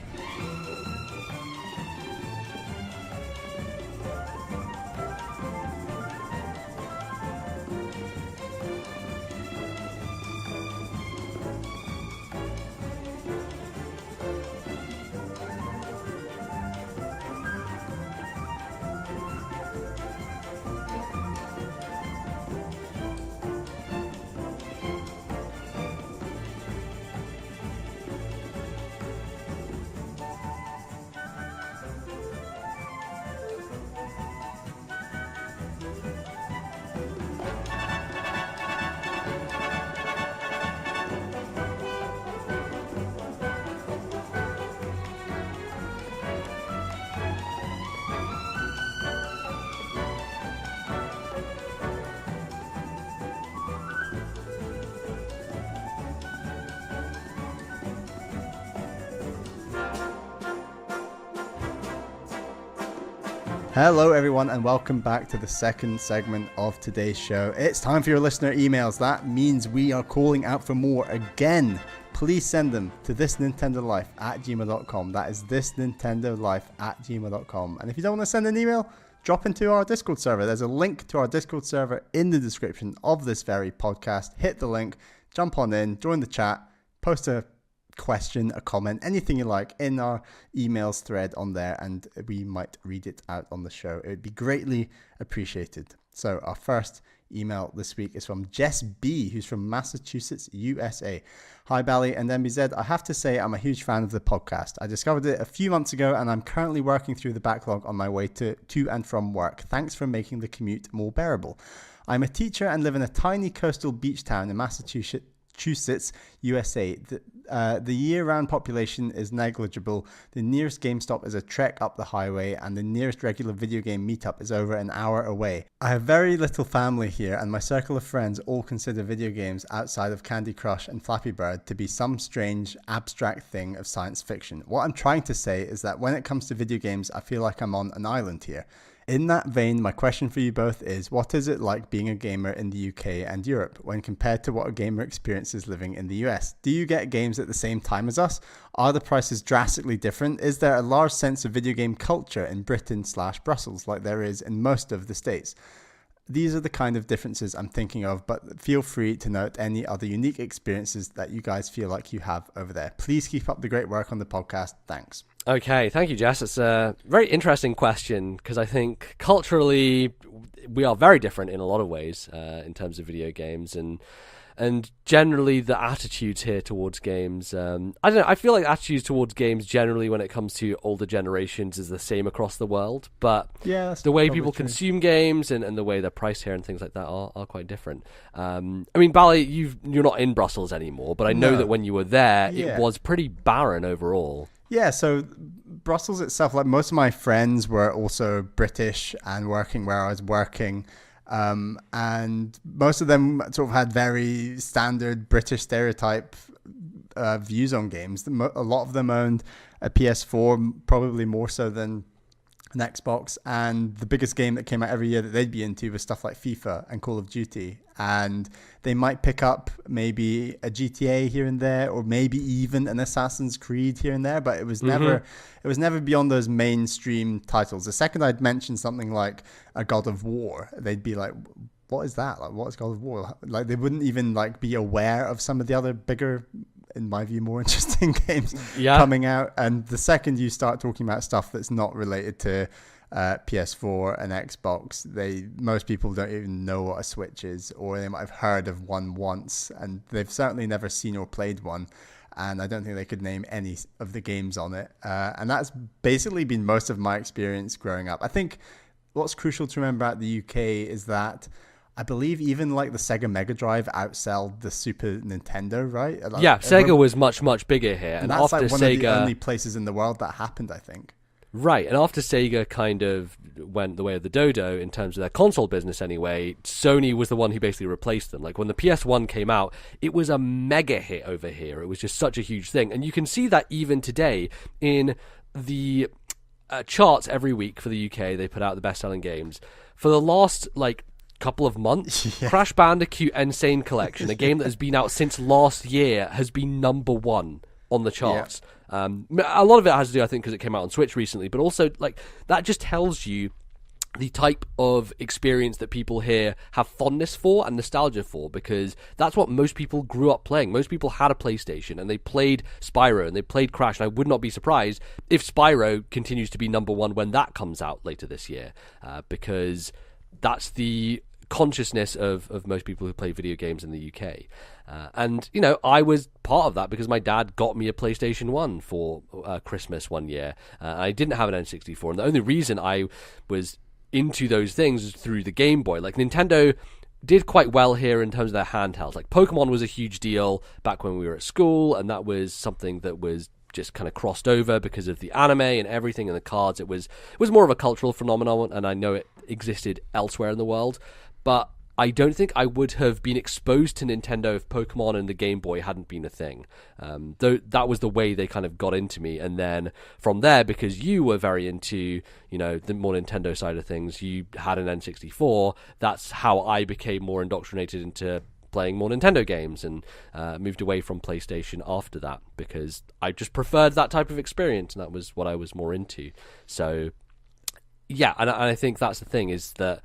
B: Hello everyone and welcome back to the second segment of today's show. It's time for your listener emails. That means we are calling out for more again. Please send them to ThisNintendoLife@gmail.com. That is ThisNintendoLife@gmail.com. And if you don't want to send an email, drop into our Discord server. There's a link to our Discord server in the description of this very podcast. Hit the link, jump on in, join the chat, post a question, a comment, anything you like in our emails thread on there, and we might read it out on the show. It would be greatly appreciated. So our first email this week is from Jess B, who's from Massachusetts, USA. Hi Bally and MBZ. I have to say I'm a huge fan of the podcast. I discovered it a few months ago and I'm currently working through the backlog on my way to and from work. Thanks for making the commute more bearable. I'm a teacher and live in a tiny coastal beach town in Massachusetts, USA. The year-round population is negligible. The nearest GameStop is a trek up the highway, and the nearest regular video game meetup is over an hour away. I have very little family here, and my circle of friends all consider video games outside of Candy Crush and Flappy Bird to be some strange, abstract thing of science fiction. What I'm trying to say is that when it comes to video games, I feel like I'm on an island here. In that vein, my question for you both is, what is it like being a gamer in the UK and Europe when compared to what a gamer experiences living in the US? Do you get games at the same time as us? Are the prices drastically different? Is there a large sense of video game culture in Britain/Brussels like there is in most of the States? These are the kind of differences I'm thinking of, but feel free to note any other unique experiences that you guys feel like you have over there. Please keep up the great work on the podcast. Thanks.
A: Okay, thank you, Jess. It's a very interesting question because I think culturally we are very different in a lot of ways in terms of video games, and generally the attitudes here towards games. I don't know. I feel like attitudes towards games generally when it comes to older generations is the same across the world, but
B: yeah,
A: the way people consume games and the way they're priced here and things like that are quite different. I mean, Bally, you're not in Brussels anymore, but I know that when you were there, it was pretty barren overall.
B: Yeah, so Brussels itself, like most of my friends were also British and working where I was working. And most of them sort of had very standard British stereotype views on games. A lot of them owned a PS4, probably more so than an Xbox. And the biggest game that came out every year that they'd be into was stuff like FIFA and Call of Duty. And they might pick up maybe a GTA here and there, or maybe even an Assassin's Creed here and there. But it was never beyond those mainstream titles. The second I'd mention something like a God of War, they'd be like, "What is that? Like, what is God of War?" Like, they wouldn't even like be aware of some of the other bigger, in my view, more interesting games coming out. And the second you start talking about stuff that's not related to PS4 and Xbox, most people don't even know what a Switch is, or they might have heard of one once, and they've certainly never seen or played one. And I don't think they could name any of the games on it. And that's basically been most of my experience growing up. I think what's crucial to remember about the UK is that I believe even like the Sega Mega Drive outsold the Super Nintendo, right? Like,
A: yeah, Sega was much, much bigger here.
B: And that's like one of the only places in the world that happened, I think.
A: Right, and after Sega kind of went the way of the dodo in terms of their console business anyway, Sony was the one who basically replaced them. Like when the PS1 came out, it was a mega hit over here. It was just such a huge thing. And you can see that even today in the charts every week for the UK. They put out the best-selling games. For the last, couple of months, Crash Bandicoot Insane Collection, a game that has been out since last year, has been number one on the charts. A lot of it has to do, I think, because it came out on Switch recently, but also that just tells you the type of experience that people here have fondness for and nostalgia for, because that's what most people grew up playing. Most people had a PlayStation and they played Spyro and they played Crash, and I would not be surprised if Spyro continues to be number one when that comes out later this year, because that's the consciousness of most people who play video games in the UK. And, I was part of that because my dad got me a PlayStation 1 for Christmas one year. I didn't have an N64, and the only reason I was into those things was through the Game Boy. Nintendo did quite well here in terms of their handhelds. Pokemon was a huge deal back when we were at school, and that was something that was just kind of crossed over because of the anime and everything and the cards. It was more of a cultural phenomenon, and I know it existed elsewhere in the world, but I don't think I would have been exposed to Nintendo if Pokemon and the Game Boy hadn't been a thing. Though that was the way they kind of got into me. And then from there, because you were very into, the more Nintendo side of things, you had an N64, that's how I became more indoctrinated into playing more Nintendo games, and moved away from PlayStation after that because I just preferred that type of experience, and that was what I was more into. So, yeah, and I think that's the thing, is that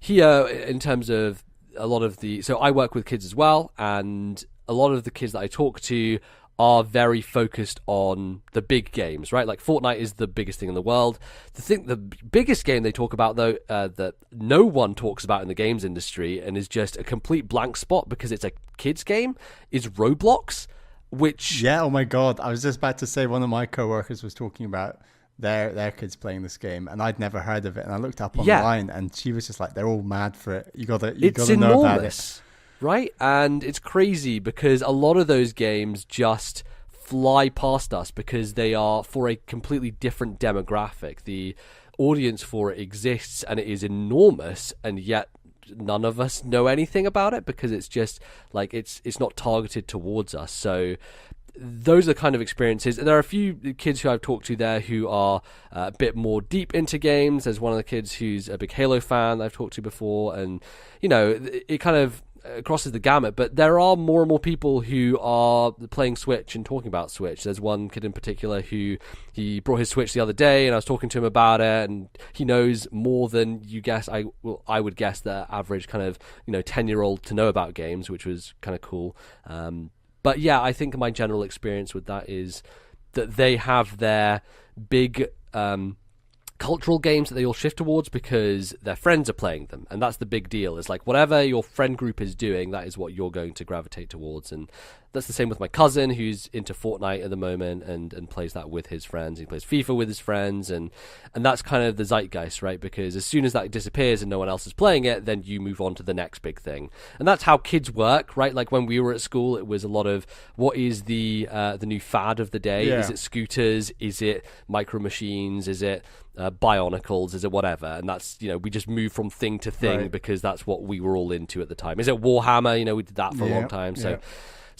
A: here, in terms of a lot of so I work with kids as well, and a lot of the kids that I talk to are very focused on the big games, right? Fortnite is the biggest thing in the world. The biggest game they talk about, though, that no one talks about in the games industry and is just a complete blank spot because it's a kids game, is Roblox, which...
B: Yeah, oh my God. I was just about to say, one of my coworkers was talking about their kids playing this game, and I'd never heard of it, and I looked up online, and she was just like, they're all mad for it. You gotta know about it,
A: right? And it's crazy because a lot of those games just fly past us because they are for a completely different demographic. The audience for it exists, and it is enormous, and yet none of us know anything about it because it's just it's not targeted towards us. So those are the kind of experiences. There are a few kids who I've talked to there who are a bit more deep into games. There's one of the kids who's a big Halo fan that I've talked to before, and it kind of crosses the gamut, but there are more and more people who are playing Switch and talking about Switch. There's one kid in particular who he brought his Switch the other day, and I was talking to him about it, and he knows more than you guess. I would guess the average kind of 10-year-old to know about games, which was kind of cool. But yeah, I think my general experience with that is that they have their big cultural games that they all shift towards because their friends are playing them, and that's the big deal. It's like whatever your friend group is doing, that is what you're going to gravitate towards. And that's the same with my cousin, who's into Fortnite at the moment and plays that with his friends. He plays FIFA with his friends, and that's kind of the zeitgeist, right? Because as soon as that disappears and no one else is playing it, then you move on to the next big thing. And that's how kids work, right? Like when we were at school, it was a lot of what is the new fad of the day?
B: Yeah.
A: Is it scooters? Is it micro machines? Is it Bionicles? Is it whatever? And that's, we just move from thing to thing because that's what we were all into at the time. Is it Warhammer? We did that for a long time. So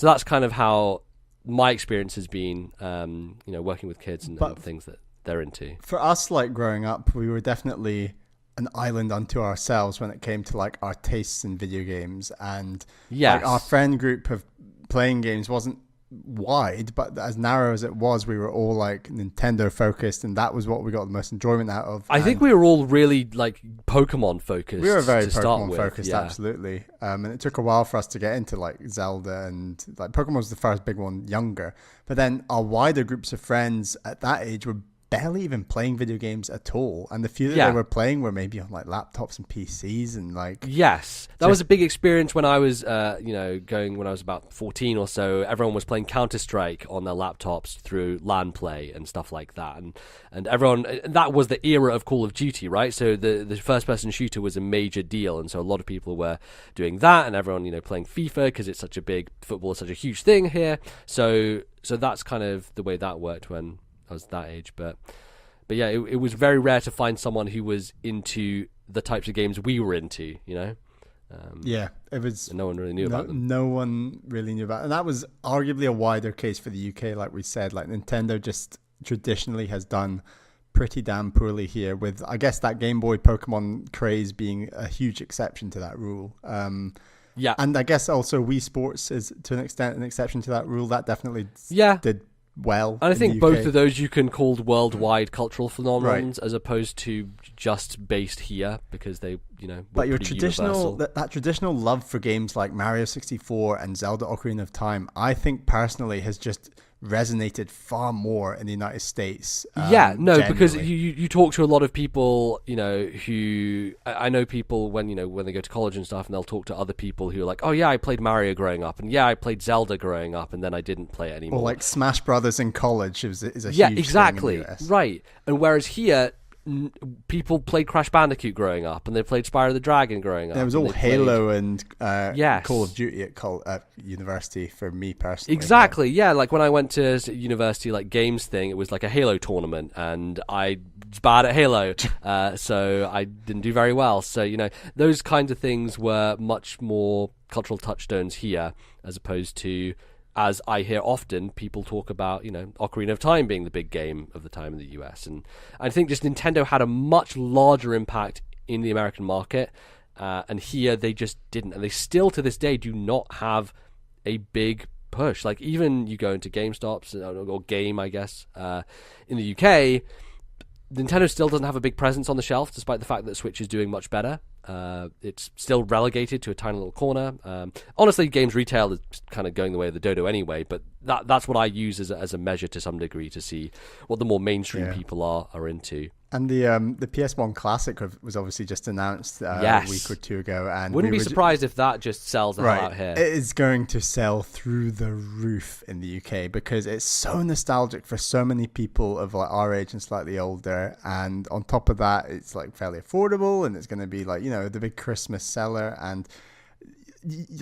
A: that's kind of how my experience has been, working with kids and things that they're into.
B: For us, like growing up, we were definitely an island unto ourselves when it came to like our tastes in video games, and like our friend group of playing games wasn't wide, but as narrow as it was, we were all like Nintendo focused, and that was what we got the most enjoyment out of.
A: I think we were all really like Pokemon focused.
B: We were very Pokemon focused, absolutely. And it took a while for us to get into like Zelda, and like Pokemon was the first big one younger. But then our wider groups of friends at that age were barely even playing video games at all, and the few that they were playing were maybe on like laptops and PCs and like
A: that was a big experience when I was when I was about 14 or so. Everyone was playing Counter-Strike on their laptops through LAN play and stuff like that, and everyone, that was the era of Call of Duty, right? So the first person shooter was a major deal, and so a lot of people were doing that, and everyone playing FIFA because it's such a big, football is such a huge thing here. So that's kind of the way that worked when I was that age, but yeah, it was very rare to find someone who was into the types of games we were into, it was. No one really knew about them.
B: No one really knew about it. And that was arguably a wider case for the UK, like we said. Like Nintendo just traditionally has done pretty damn poorly here, with I guess that Game Boy Pokemon craze being a huge exception to that rule. And I guess also Wii Sports is to an extent an exception to that rule. That definitely did well.
A: And I think both of those you can call worldwide cultural phenomenons, as opposed to just based here, because they,
B: but your traditional that traditional love for games like Mario 64 and Zelda Ocarina of Time, I think personally has just resonated far more in the United States.
A: Because you talk to a lot of people, who I know people when they go to college and stuff, and they'll talk to other people who are like, oh yeah, I played Mario growing up, and yeah, I played Zelda growing up, and then I didn't play it anymore.
B: Or like Smash Brothers in college is a huge
A: exactly
B: thing in the US.
A: Right. And whereas here, people played Crash Bandicoot growing up, and they played Spyro the Dragon growing up.
B: It was all Halo and Call of Duty at university for me personally.
A: Exactly, like when I went to university, like games thing, it was like a Halo tournament, and I was bad at Halo, so I didn't do very well. So, those kinds of things were much more cultural touchstones here, as opposed to, as I hear often, people talk about, Ocarina of Time being the big game of the time in the US. And I think just Nintendo had a much larger impact in the American market, and here they just didn't. And they still, to this day, do not have a big push. Like, even you go into GameStops, or Game, I guess, in the UK, Nintendo still doesn't have a big presence on the shelf, despite the fact that Switch is doing much better. It's still relegated to a tiny little corner. Honestly, games retail is kind of going the way of the dodo anyway, but that's what I use as a measure to some degree to see what the more mainstream people are into.
B: And the PS1 Classic was obviously just announced a week or two ago. And
A: wouldn't be surprised if that just sells the hell out here.
B: It is going to sell through the roof in the UK because it's so nostalgic for so many people of like our age and slightly older. And on top of that, it's like fairly affordable, and it's going to be like, the big Christmas seller. And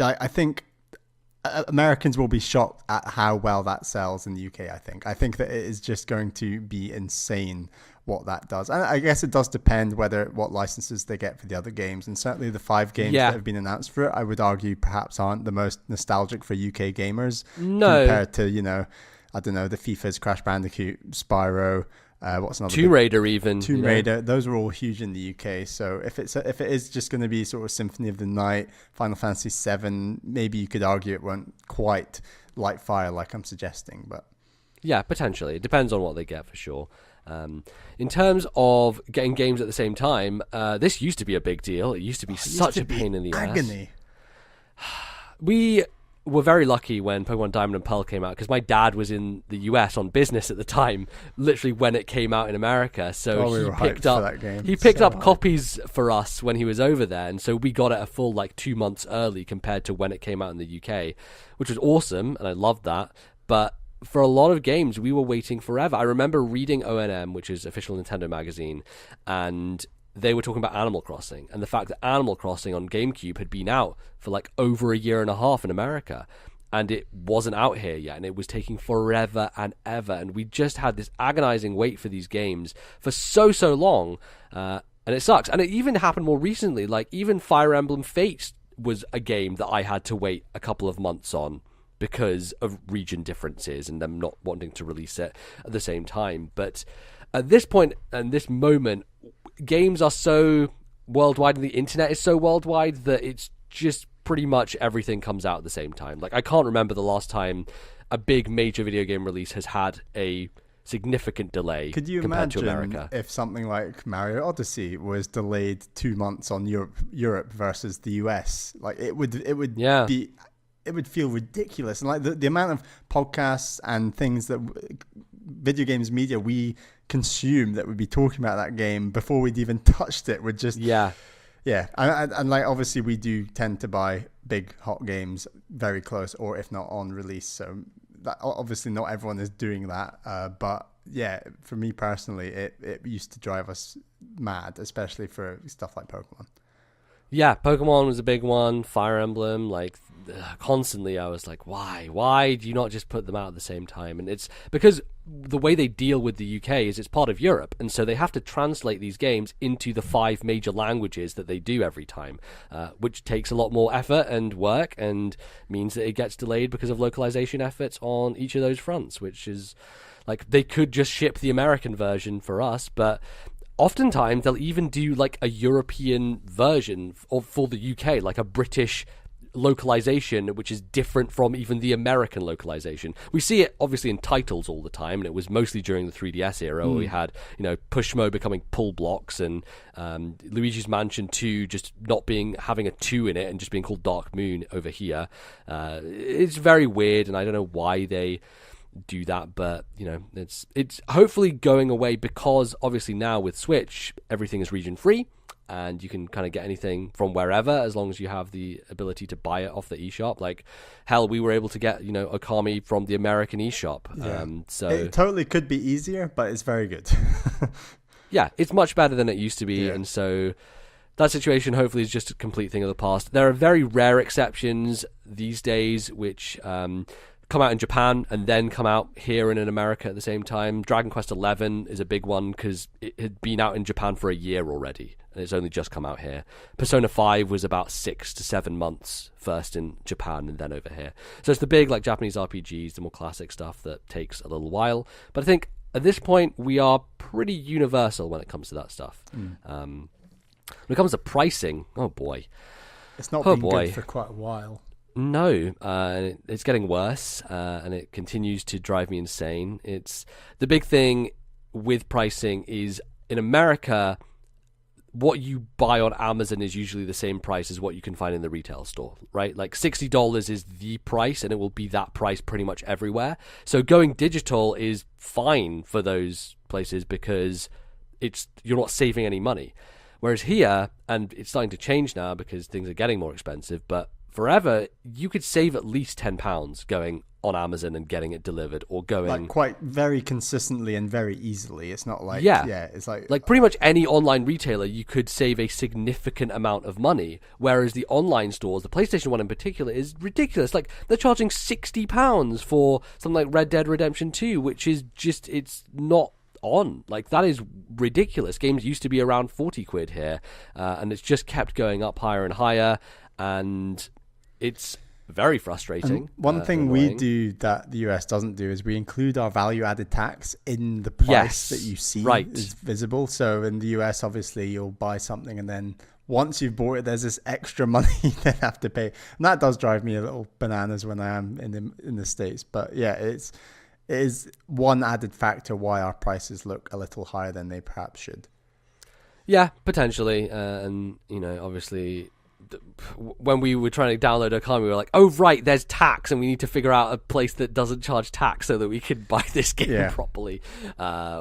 B: I think Americans will be shocked at how well that sells in the UK. I think that it is just going to be insane what that does. And I guess it does depend what licenses they get for the other games. And certainly the 5 games that have been announced for it, I would argue perhaps aren't the most nostalgic for UK gamers.
A: No.
B: Compared to, I don't know, the FIFA's, Crash Bandicoot, Spyro, What's another?
A: Tomb Raider, even
B: Tomb Raider. Those were all huge in the UK. So if it is just going to be sort of Symphony of the Night, Final Fantasy VII, maybe you could argue it won't quite light fire like I'm suggesting, but
A: yeah, potentially. It depends on what they get for sure. In terms of getting games at the same time, this used to be a big deal. It used to be such a pain in the
B: agony.
A: ass. We were very lucky when Pokemon Diamond and Pearl came out because my dad was in the US on business at the time, literally when it came out in America. So he picked up copies for us when he was over there, and so we got it a full 2 months early compared to when it came out in the UK, which was awesome, and I loved that. But for a lot of games, we were waiting forever. I remember reading O&M, which is Official Nintendo Magazine, and they were talking about Animal Crossing and the fact that Animal Crossing on GameCube had been out for over a year and a half in America, and it wasn't out here yet, and it was taking forever and ever, and we just had this agonizing wait for these games for so long, and it sucks. And it even happened more recently. Even Fire Emblem Fates was a game that I had to wait a couple of months on because of region differences and them not wanting to release it at the same time. But at this point and this moment, games are so worldwide and the internet is so worldwide that it's just pretty much everything comes out at the same time. I can't remember the last time a big major video game release has had a significant delay.
B: Could you
A: compared to
B: imagine
A: America.
B: if something like Mario Odyssey was delayed 2 months on Europe versus the US? It would be, it would feel ridiculous. And the amount of podcasts and things that video games media we consume that would be talking about that game before we'd even touched it would just and obviously we do tend to buy big hot games very close, or if not on release, so that, obviously not everyone is doing that, but yeah, for me personally, it used to drive us mad, especially for stuff like Pokemon.
A: Yeah, Pokemon was a big one. Fire Emblem, constantly I was like, why do you not just put them out at the same time? And it's because the way they deal with the UK is it's part of Europe, and so they have to translate these games into the 5 major languages that they do every time, which takes a lot more effort and work, and means that it gets delayed because of localization efforts on each of those fronts, which is they could just ship the American version for us, but oftentimes they'll even do a European version for the UK, a British localization, which is different from even the American localization. We see it obviously in titles all the time, and it was mostly during the 3DS era where we had Pushmo becoming pull blocks, and Luigi's Mansion 2 just not having a 2 in it and just being called Dark Moon over here. It's very weird, and I don't know why they do that, but it's hopefully going away, because obviously now with Switch everything is region free and you can kind of get anything from wherever as long as you have the ability to buy it off the eShop. Hell, we were able to get Okami from the American eShop. So
B: it totally could be easier, but it's very good.
A: Yeah, it's much better than it used to be, and so that situation hopefully is just a complete thing of the past. There are very rare exceptions these days which come out in Japan and then come out here and in America at the same time. Dragon Quest XI is a big one because it had been out in Japan for a year already, and it's only just come out here. Persona 5 was about 6 to 7 months first in Japan and then over here. So it's the big Japanese RPGs, the more classic stuff that takes a little while. But I think at this point we are pretty universal when it comes to that stuff. When it comes to pricing, oh boy.
B: It's not been good for quite a while.
A: No, it's getting worse, and it continues to drive me insane. It's the big thing with pricing is in America, what you buy on Amazon is usually the same price as what you can find in the retail store, right? $60 is the price, and it will be that price pretty much everywhere. So going digital is fine for those places because you're not saving any money. Whereas here, and it's starting to change now because things are getting more expensive, but forever, you could save at least £10 going on Amazon and getting it delivered, or going
B: quite very consistently and very easily. It's not it's like
A: pretty much any online retailer, you could save a significant amount of money. Whereas the online stores, the PlayStation one in particular, is ridiculous. They're charging £60 for something like Red Dead Redemption 2, which is just, it's not on. That is ridiculous. Games used to be around 40 quid here, and it's just kept going up higher and higher, and it's very frustrating.
B: And one thing we
A: annoying.
B: do that the US doesn't do is we include our value-added tax in the price that you see is visible. So in the US, obviously, you'll buy something and then once you've bought it, there's this extra money you then have to pay. And that does drive me a little bananas when I am in the States. But yeah, it is one added factor why our prices look a little higher than they perhaps should.
A: Yeah, potentially. And, obviously, when we were trying to download Okami, we were like, oh, right, there's tax, and we need to figure out a place that doesn't charge tax so that we can buy this game properly,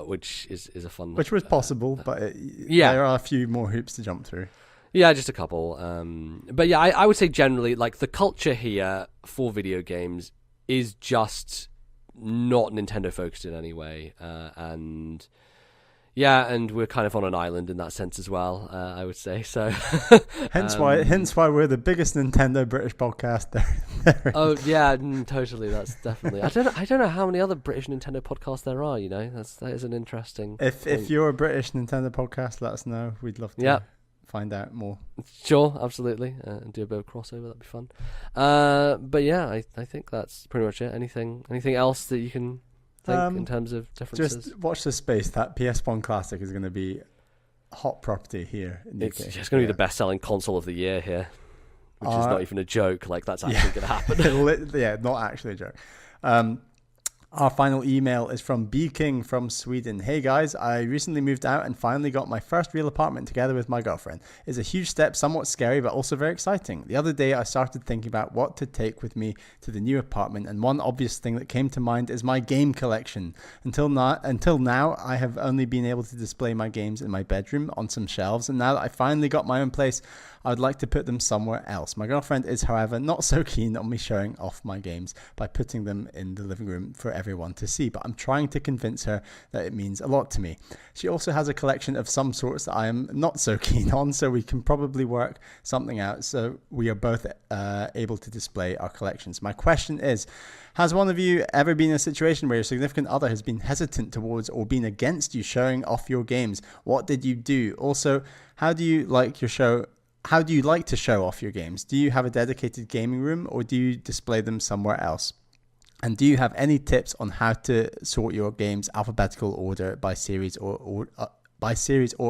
A: which is a fun...
B: Which was possible, but there are a few more hoops to jump through.
A: Yeah, just a couple. But yeah, I would say generally, like, the culture here for video games is just not Nintendo focused in any way. And we're kind of on an island in that sense as well, I would say. So
B: hence why we're the biggest Nintendo British podcast there.
A: Oh yeah, totally. That's definitely. I don't know how many other British Nintendo podcasts there are. That is an interesting.
B: If you're a British Nintendo podcast, let us know. We'd love to find out more.
A: Sure, absolutely, and do a bit of crossover. That'd be fun. But yeah, I think that's pretty much it. Anything else that you can think in terms of differences?
B: Just watch this space. That PS1 Classic is going to be hot property here in the UK.
A: It's just going to be the best-selling console of the year here, which is not even a joke. Like, that's actually going to happen.
B: Yeah, not actually a joke. Our final email is from B King from Sweden. Hey guys, I recently moved out and finally got my first real apartment together with my girlfriend. It's a huge step, somewhat scary, but also very exciting. The other day I started thinking about what to take with me to the new apartment, and one obvious thing that came to mind is my game collection. Until now, I have only been able to display my games in my bedroom on some shelves, and now that I finally got my own place, I would like to put them somewhere else. My girlfriend is, however, not so keen on me showing off my games by putting them in the living room for everyone to see, but I'm trying to convince her that it means a lot to me. She also has a collection of some sorts that I am not so keen on, so we can probably work something out so we are both able to display our collections. My question is, has one of you ever been in a situation where your significant other has been hesitant towards or been against you showing off your games? What did you do? Also, how do you like to show off your games? Do you have a dedicated gaming room or do you display them somewhere else? And do you have any tips on how to sort your games alphabetical order by series or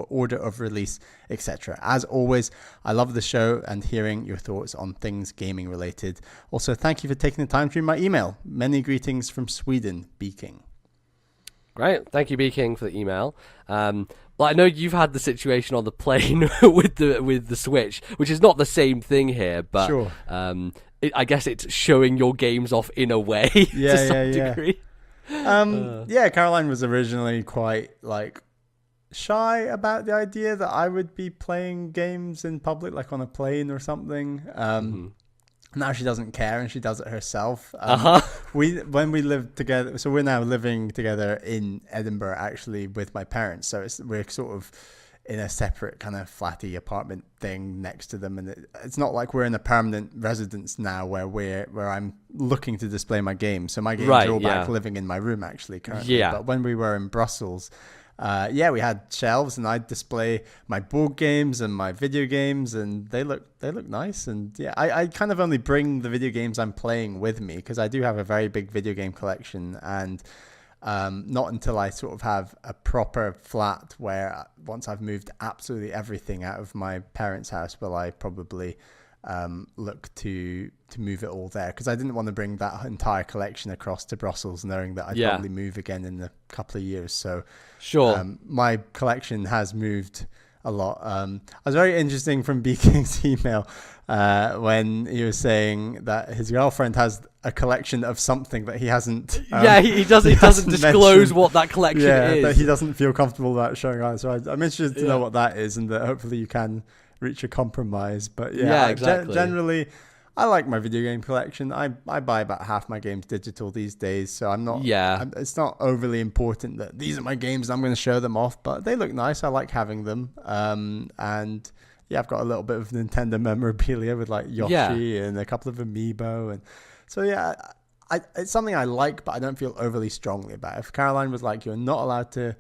B: order of release, etc.? As always, I love the show and hearing your thoughts on things gaming related. Also, thank you for taking the time to read my email. Many greetings from Sweden, B King.
A: Great, thank you, B King, for the email. Well, I know you've had the situation on the plane with the Switch, which is not the same thing here, but
B: sure.
A: I guess it's showing your games off in a way to some degree.
B: Caroline was originally quite shy about the idea that I would be playing games in public, like on a plane or something. Now she doesn't care and she does it herself. When we lived together, so we're now living together in Edinburgh actually with my parents. So we're sort of in a separate kind of flatty apartment thing next to them, and it's not like we're in a permanent residence now where I'm looking to display my games. So my games are all back living in my room actually currently. Yeah. But when we were in Brussels, we had shelves and I'd display my board games and my video games, and they look nice. And I kind of only bring the video games I'm playing with me because I do have a very big video game collection, and not until I sort of have a proper flat where once I've moved absolutely everything out of my parents' house will I probably look to move it all there, because I didn't want to bring that entire collection across to Brussels knowing that I'd probably move again in a couple of years. So sure, my collection has moved a lot. I was very interesting from B King's email when he was saying that his girlfriend has a collection of something that he hasn't.
A: He doesn't disclose what that collection is.
B: That he doesn't feel comfortable about showing out. So I'm interested to know what that is, and that hopefully you can reach a compromise. But exactly. Generally, I like my video game collection. I buy about half my games digital these days, so I'm not. It's not overly important that these are my games and I'm going to show them off, but they look nice. I like having them. And I've got a little bit of Nintendo memorabilia with like Yoshi and a couple of Amiibo, and so it's something I like, but I don't feel overly strongly about. If Caroline was like, "You're not allowed to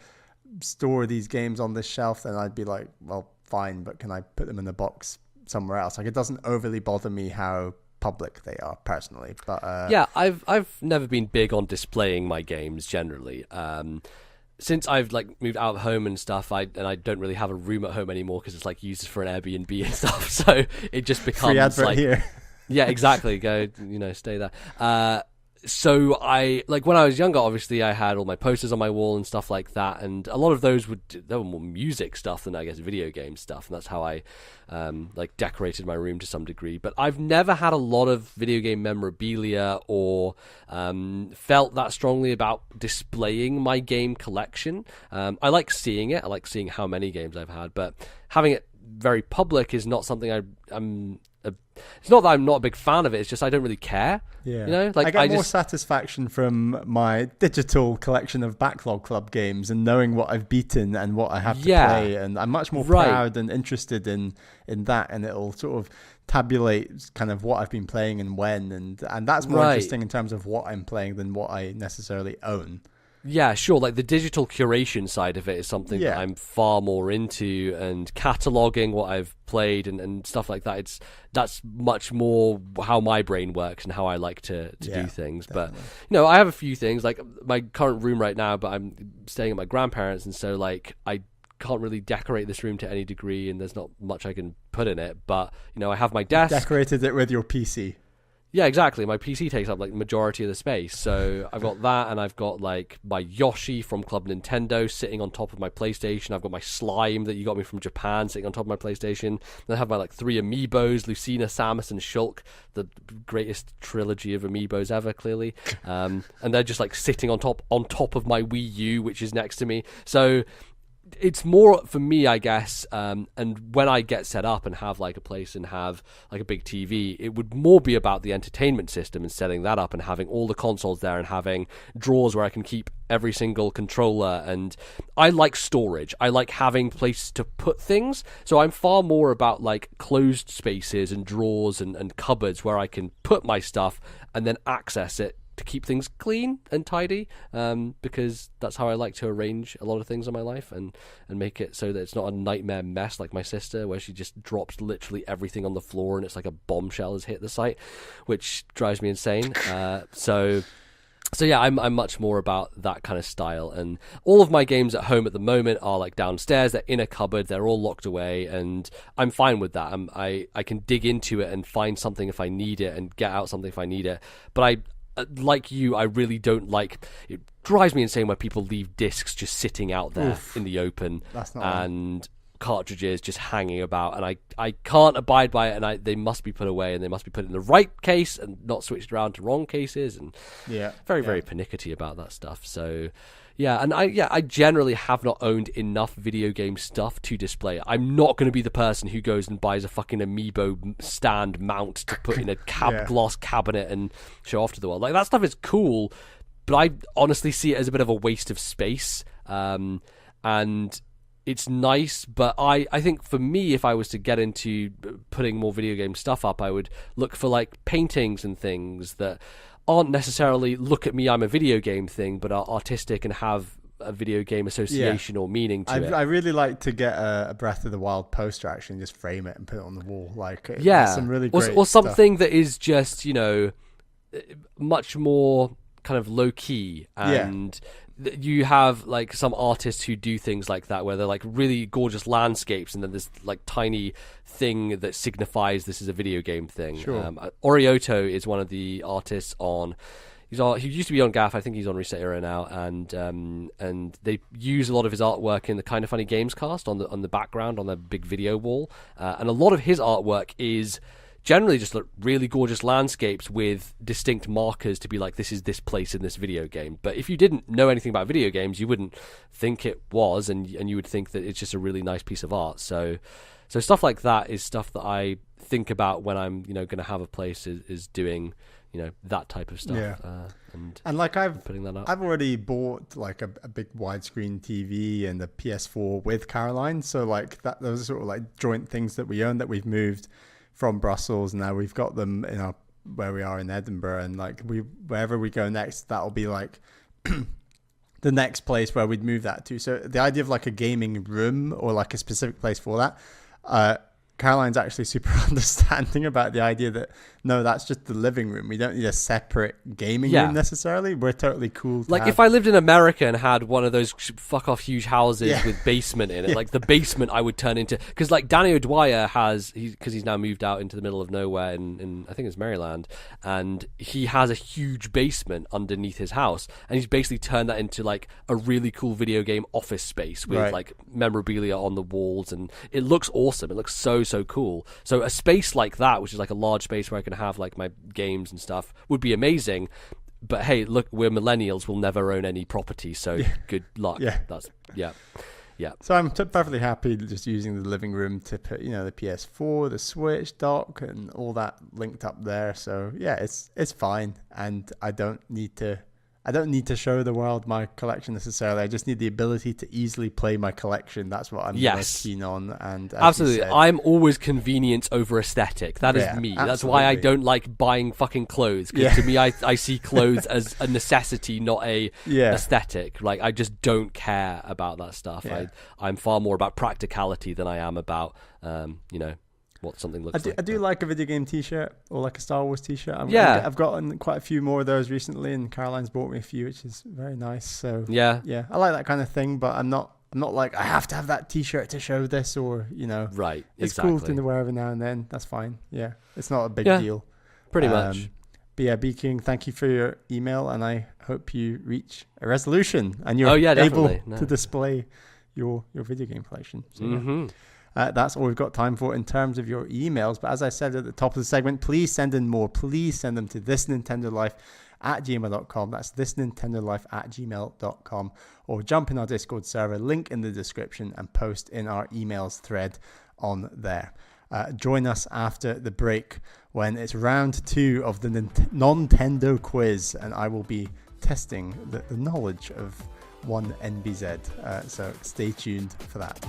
B: store these games on this shelf," then I'd be like, "Well, fine, but can I put them in a box somewhere else?" Like, it doesn't overly bother me how public they are personally. But
A: yeah, I've never been big on displaying my games generally. Since I've like moved out of home and stuff, I don't really have a room at home anymore because it's like used for an Airbnb and stuff. So it just becomes
B: free advert
A: like,
B: here.
A: yeah, exactly. Go, stay there. So I like when I was younger, obviously I had all my posters on my wall and stuff like that, and a lot of those they were more music stuff than I guess video game stuff, and that's how I like decorated my room to some degree. But I've never had a lot of video game memorabilia or felt that strongly about displaying my game collection. I like seeing it. I like seeing how many games I've had, but having it very public is not something it's not that I'm not a big fan of it. It's just I don't really care.
B: Yeah,
A: like
B: I get more satisfaction from my digital collection of Backlog Club games and knowing what I've beaten and what I have to play, and I'm much more proud and interested in that, and it'll sort of tabulate kind of what I've been playing and when, and that's more interesting in terms of what I'm playing than what I necessarily own.
A: Yeah, sure. Like the digital curation side of it is something that I'm far more into, and cataloging what I've played and stuff like that. That's much more how my brain works and how I like to do things. Definitely. But I have a few things like my current room right now, but I'm staying at my grandparents', and so like I can't really decorate this room to any degree, and there's not much I can put in it. But I have my desk.
B: Decorated it with your PC.
A: Yeah, exactly. My PC takes up like the majority of the space. So I've got that, and I've got like my Yoshi from Club Nintendo sitting on top of my PlayStation. I've got my slime that you got me from Japan sitting on top of my PlayStation. And I have my like 3 amiibos, Lucina, Samus, and Shulk, the greatest trilogy of amiibos ever, clearly. And they're just like sitting on top of my Wii U, which is next to me. So it's more for me, I guess, and when I get set up and have like a place and have like a big TV, it would more be about the entertainment system and setting that up and having all the consoles there and having drawers where I can keep every single controller. And I like storage. I like having place to put things. So I'm far more about like closed spaces and drawers and cupboards where I can put my stuff and then access it to keep things clean and tidy, because that's how I like to arrange a lot of things in my life and make it so that it's not a nightmare mess like my sister, where she just drops literally everything on the floor and it's like a bombshell has hit the site, which drives me insane. So yeah, I'm much more about that kind of style, and all of my games at home at the moment are like downstairs. They're in a cupboard. They're all locked away, and I'm fine with that. I can dig into it and find something if I need it and get out something if I need it. But like you, I really don't like. It drives me insane when people leave discs just sitting out there in the open, and cartridges just hanging about, and I can't abide by it, and they must be put away, and they must be put in the right case and not switched around to wrong cases, and very pernickety about that stuff. So yeah, and I generally have not owned enough video game stuff to display it. I'm not going to be the person who goes and buys a fucking amiibo stand mount to put in a glass cabinet and show off to the world. Like, that stuff is cool, but I honestly see it as a bit of a waste of space. And it's nice, but I think for me, if I was to get into putting more video game stuff up, I would look for like paintings and things that aren't necessarily look at me, I'm a video game thing, but are artistic and have a video game association or meaning to it.
B: I really like to get a Breath of the Wild poster actually and just frame it and put it on the wall. Like, some really great
A: or something
B: stuff
A: that is just, much more kind of low key, and you have like some artists who do things like that where they're like really gorgeous landscapes and then this like tiny thing that signifies this is a video game thing. Orioto is one of the artists he used to be on Gaff. I think he's on Reset Era now, and they use a lot of his artwork in the Kind of Funny Games cast on the background on the big video wall, and a lot of his artwork is generally just like really gorgeous landscapes with distinct markers to be like, this is this place in this video game. But if you didn't know anything about video games, you wouldn't think it was, and you would think that it's just a really nice piece of art. So stuff like that is stuff that I think about when I'm going to have a place is doing that type of stuff. And like
B: putting
A: that up.
B: I've already bought like a big widescreen TV and a PS4 with Caroline, so like those are sort of like joint things that we own that we've moved from Brussels. Now we've got them in where we are in Edinburgh, and like wherever we go next, that'll be like the next place where we'd move that to. So the idea of like a gaming room or like a specific place for that Caroline's actually super understanding about the idea that no, that's just the living room. We don't need a separate gaming room necessarily. We're totally cool.
A: If I lived in America and had one of those fuck off huge houses with basement in it, like the basement I would turn into, because like Danny O'Dwyer because he's now moved out into the middle of nowhere in I think it's Maryland, and he has a huge basement underneath his house, and he's basically turned that into like a really cool video game office space with like memorabilia on the walls, and it looks awesome. It looks so cool. So a space like that, which is like a large space where I can have like my games and stuff, would be amazing. But hey, look, we're millennials, we'll never own any property, so good luck. So I'm perfectly happy just using the living room to put, the PS4, the Switch dock, and all that linked up there. So yeah, it's fine, and I don't need to show the world my collection necessarily. I just need the ability to easily play my collection. That's what I'm most keen on. And absolutely, I'm always convenience over aesthetic. That is me. Absolutely. That's why I don't like buying fucking clothes. Because to me, I see clothes as a necessity, not a aesthetic. Like, I just don't care about that stuff. I'm far more about practicality than I am about, what something looks like.
B: I do like a video game t-shirt or like a Star Wars t-shirt. I've gotten quite a few more of those recently, and Caroline's bought me a few, which is very nice. So yeah, I like that kind of thing, but I'm not like I have to have that t-shirt to show this, or
A: right.
B: It's cool to wear every now and then. That's fine. Yeah, it's not a big deal.
A: Pretty much.
B: But yeah, B King, thank you for your email, and I hope you reach a resolution and you're able to display your video game collection. So, that's all we've got time for in terms of your emails. But as I said at the top of the segment, please send in more. Please send them to thisnintendolife@gmail.com. That's thisnintendolife@gmail.com. Or jump in our Discord server, link in the description, and post in our emails thread on there. Join us after the break when it's round 2 of the Nontendo Quiz, and I will be testing the knowledge of one NBZ. So stay tuned for that.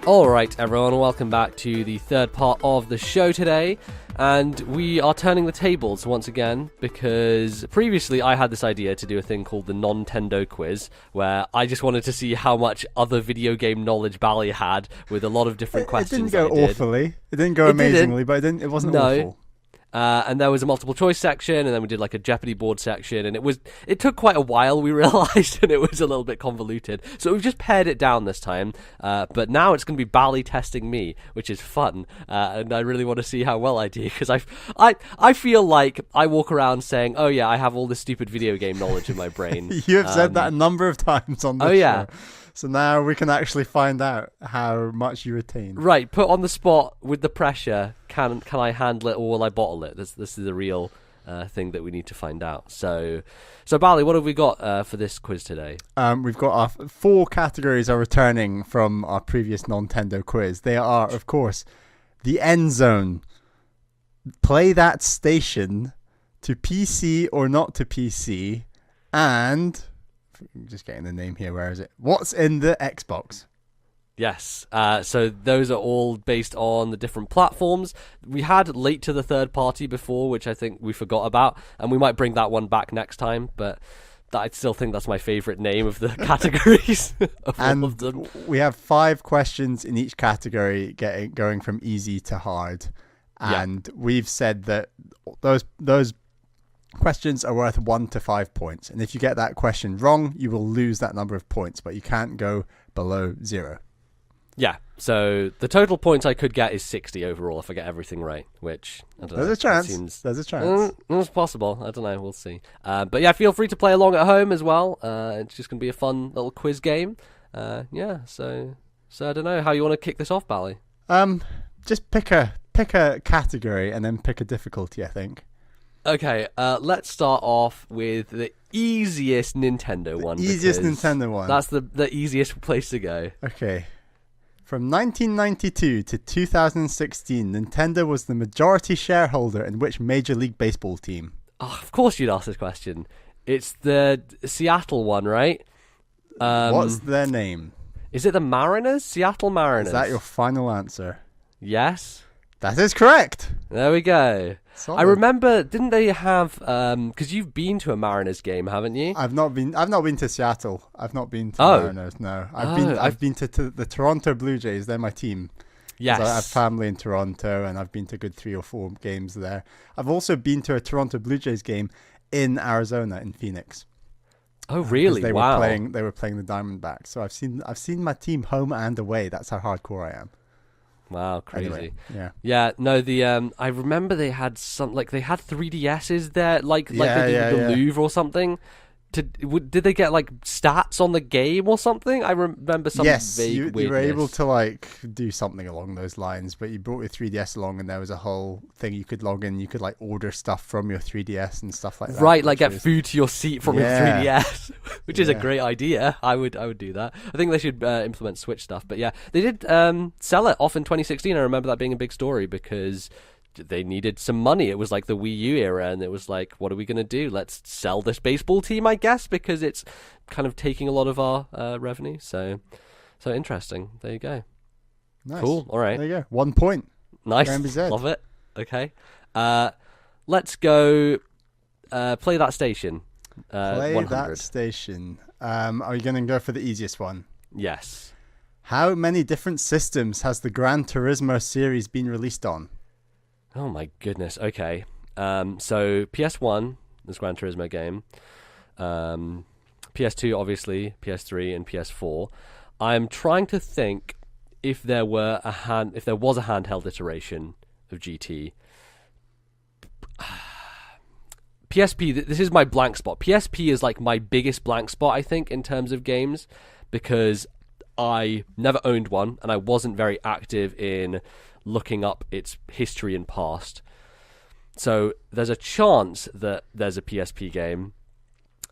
A: Alright everyone, welcome back to the third part of the show today, and we are turning the tables once again because previously I had this idea to do a thing called the Nontendo Quiz, where I just wanted to see how much other video game knowledge Bally had with a lot of different questions.
B: It didn't go awfully. It didn't go amazingly, but it wasn't awful.
A: And there was a multiple choice section, and then we did like a Jeopardy board section, and it took quite a while, we realised, and it was a little bit convoluted. So we've just pared it down this time, but now it's going to be Bally testing me, which is fun, and I really want to see how well I do, because I feel like I walk around saying, oh yeah, I have all this stupid video game knowledge in my brain.
B: You have said that a number of times on this show. So now we can actually find out how much you retain. Right,
A: put on the spot with the pressure. Can I handle it or will I bottle it? This is the real thing that we need to find out. So Bally, what have we got for this quiz today?
B: We've got our 4 categories are returning from our previous Nontendo Quiz. They are, of course, the End Zone, Play That Station, To PC or Not to PC, and... I'm just getting the name here. Where is it? What's in the Xbox?
A: Yes. So those are all based on the different platforms. We had Late to the Third Party before, which I think we forgot about, and we might bring that one back next time. But I still think that's my favorite name of the categories of all of them.
B: We have 5 questions in each category, going from easy to hard. And we've said that those questions are worth 1 to 5 points. And if you get that question wrong, you will lose that number of points, but you can't go below 0.
A: Yeah, so the total points I could get is 60 overall if I get everything right, which, I don't know.
B: There's a chance.
A: It's possible. I don't know. We'll see. But yeah, feel free to play along at home as well. It's just going to be a fun little quiz game. So I don't know how you want to kick this off, Bally.
B: Just pick a category and then pick a difficulty, I think.
A: Okay, let's start off with the easiest Nintendo one.
B: Easiest Nintendo one.
A: That's the easiest place to go.
B: Okay. From 1992 to 2016, Nintendo was the majority shareholder in which Major League Baseball team?
A: Oh, of course you'd ask this question. It's the Seattle one, right?
B: What's their name?
A: Is it the Mariners? Seattle Mariners.
B: Is that your final answer?
A: Yes.
B: That is correct.
A: There we go.
B: Solid.
A: I remember, didn't they have? Because you've been to a Mariners game, haven't you?
B: I've not been to Seattle. I've not been to Mariners. No, I've been to the Toronto Blue Jays. They're my team.
A: Yes.
B: I have family in Toronto, and I've been to a good 3 or 4 games there. I've also been to a Toronto Blue Jays game in Arizona, in Phoenix.
A: Oh, really?
B: They
A: wow.
B: They were playing the Diamondbacks. So I've seen my team home and away. That's how hardcore I am.
A: Wow, crazy.
B: Anyway, yeah.
A: Yeah, no, I remember they had they had 3DSs there, like they did the Louvre or something. Did they get like stats on the game or something? I remember some vague weirdness.
B: You were able to like do something along those lines, but you brought your 3DS along, and there was a whole thing you could log in. You could like order stuff from your 3DS and stuff like that.
A: Right, like get food to your seat from your 3DS, which is a great idea. I would do that. I think they should implement Switch stuff. But yeah, they did sell it off in 2016. I remember that being a big story because they needed some money. It was like the Wii U era, and it was like, what are we going to do? Let's sell this baseball team, I guess, because it's kind of taking a lot of our revenue. So interesting. There you go.
B: Nice.
A: Cool. All right.
B: There you go. 1 point.
A: Nice. Love it. Okay. Let's go play that station.
B: Play
A: 100.
B: that station. Are you going to go for the easiest one?
A: Yes. How
B: many different systems has the Gran Turismo series been released on?
A: Oh my goodness. Okay. So PS1, this Gran Turismo game. PS2, obviously, PS3, and PS4. I'm trying to think if there was a handheld iteration of GT. PSP. This is my blank spot. PSP is like my biggest blank spot, I think, in terms of games, because I never owned one and I wasn't very active in looking up its history and past. So there's a chance that there's a PSP game,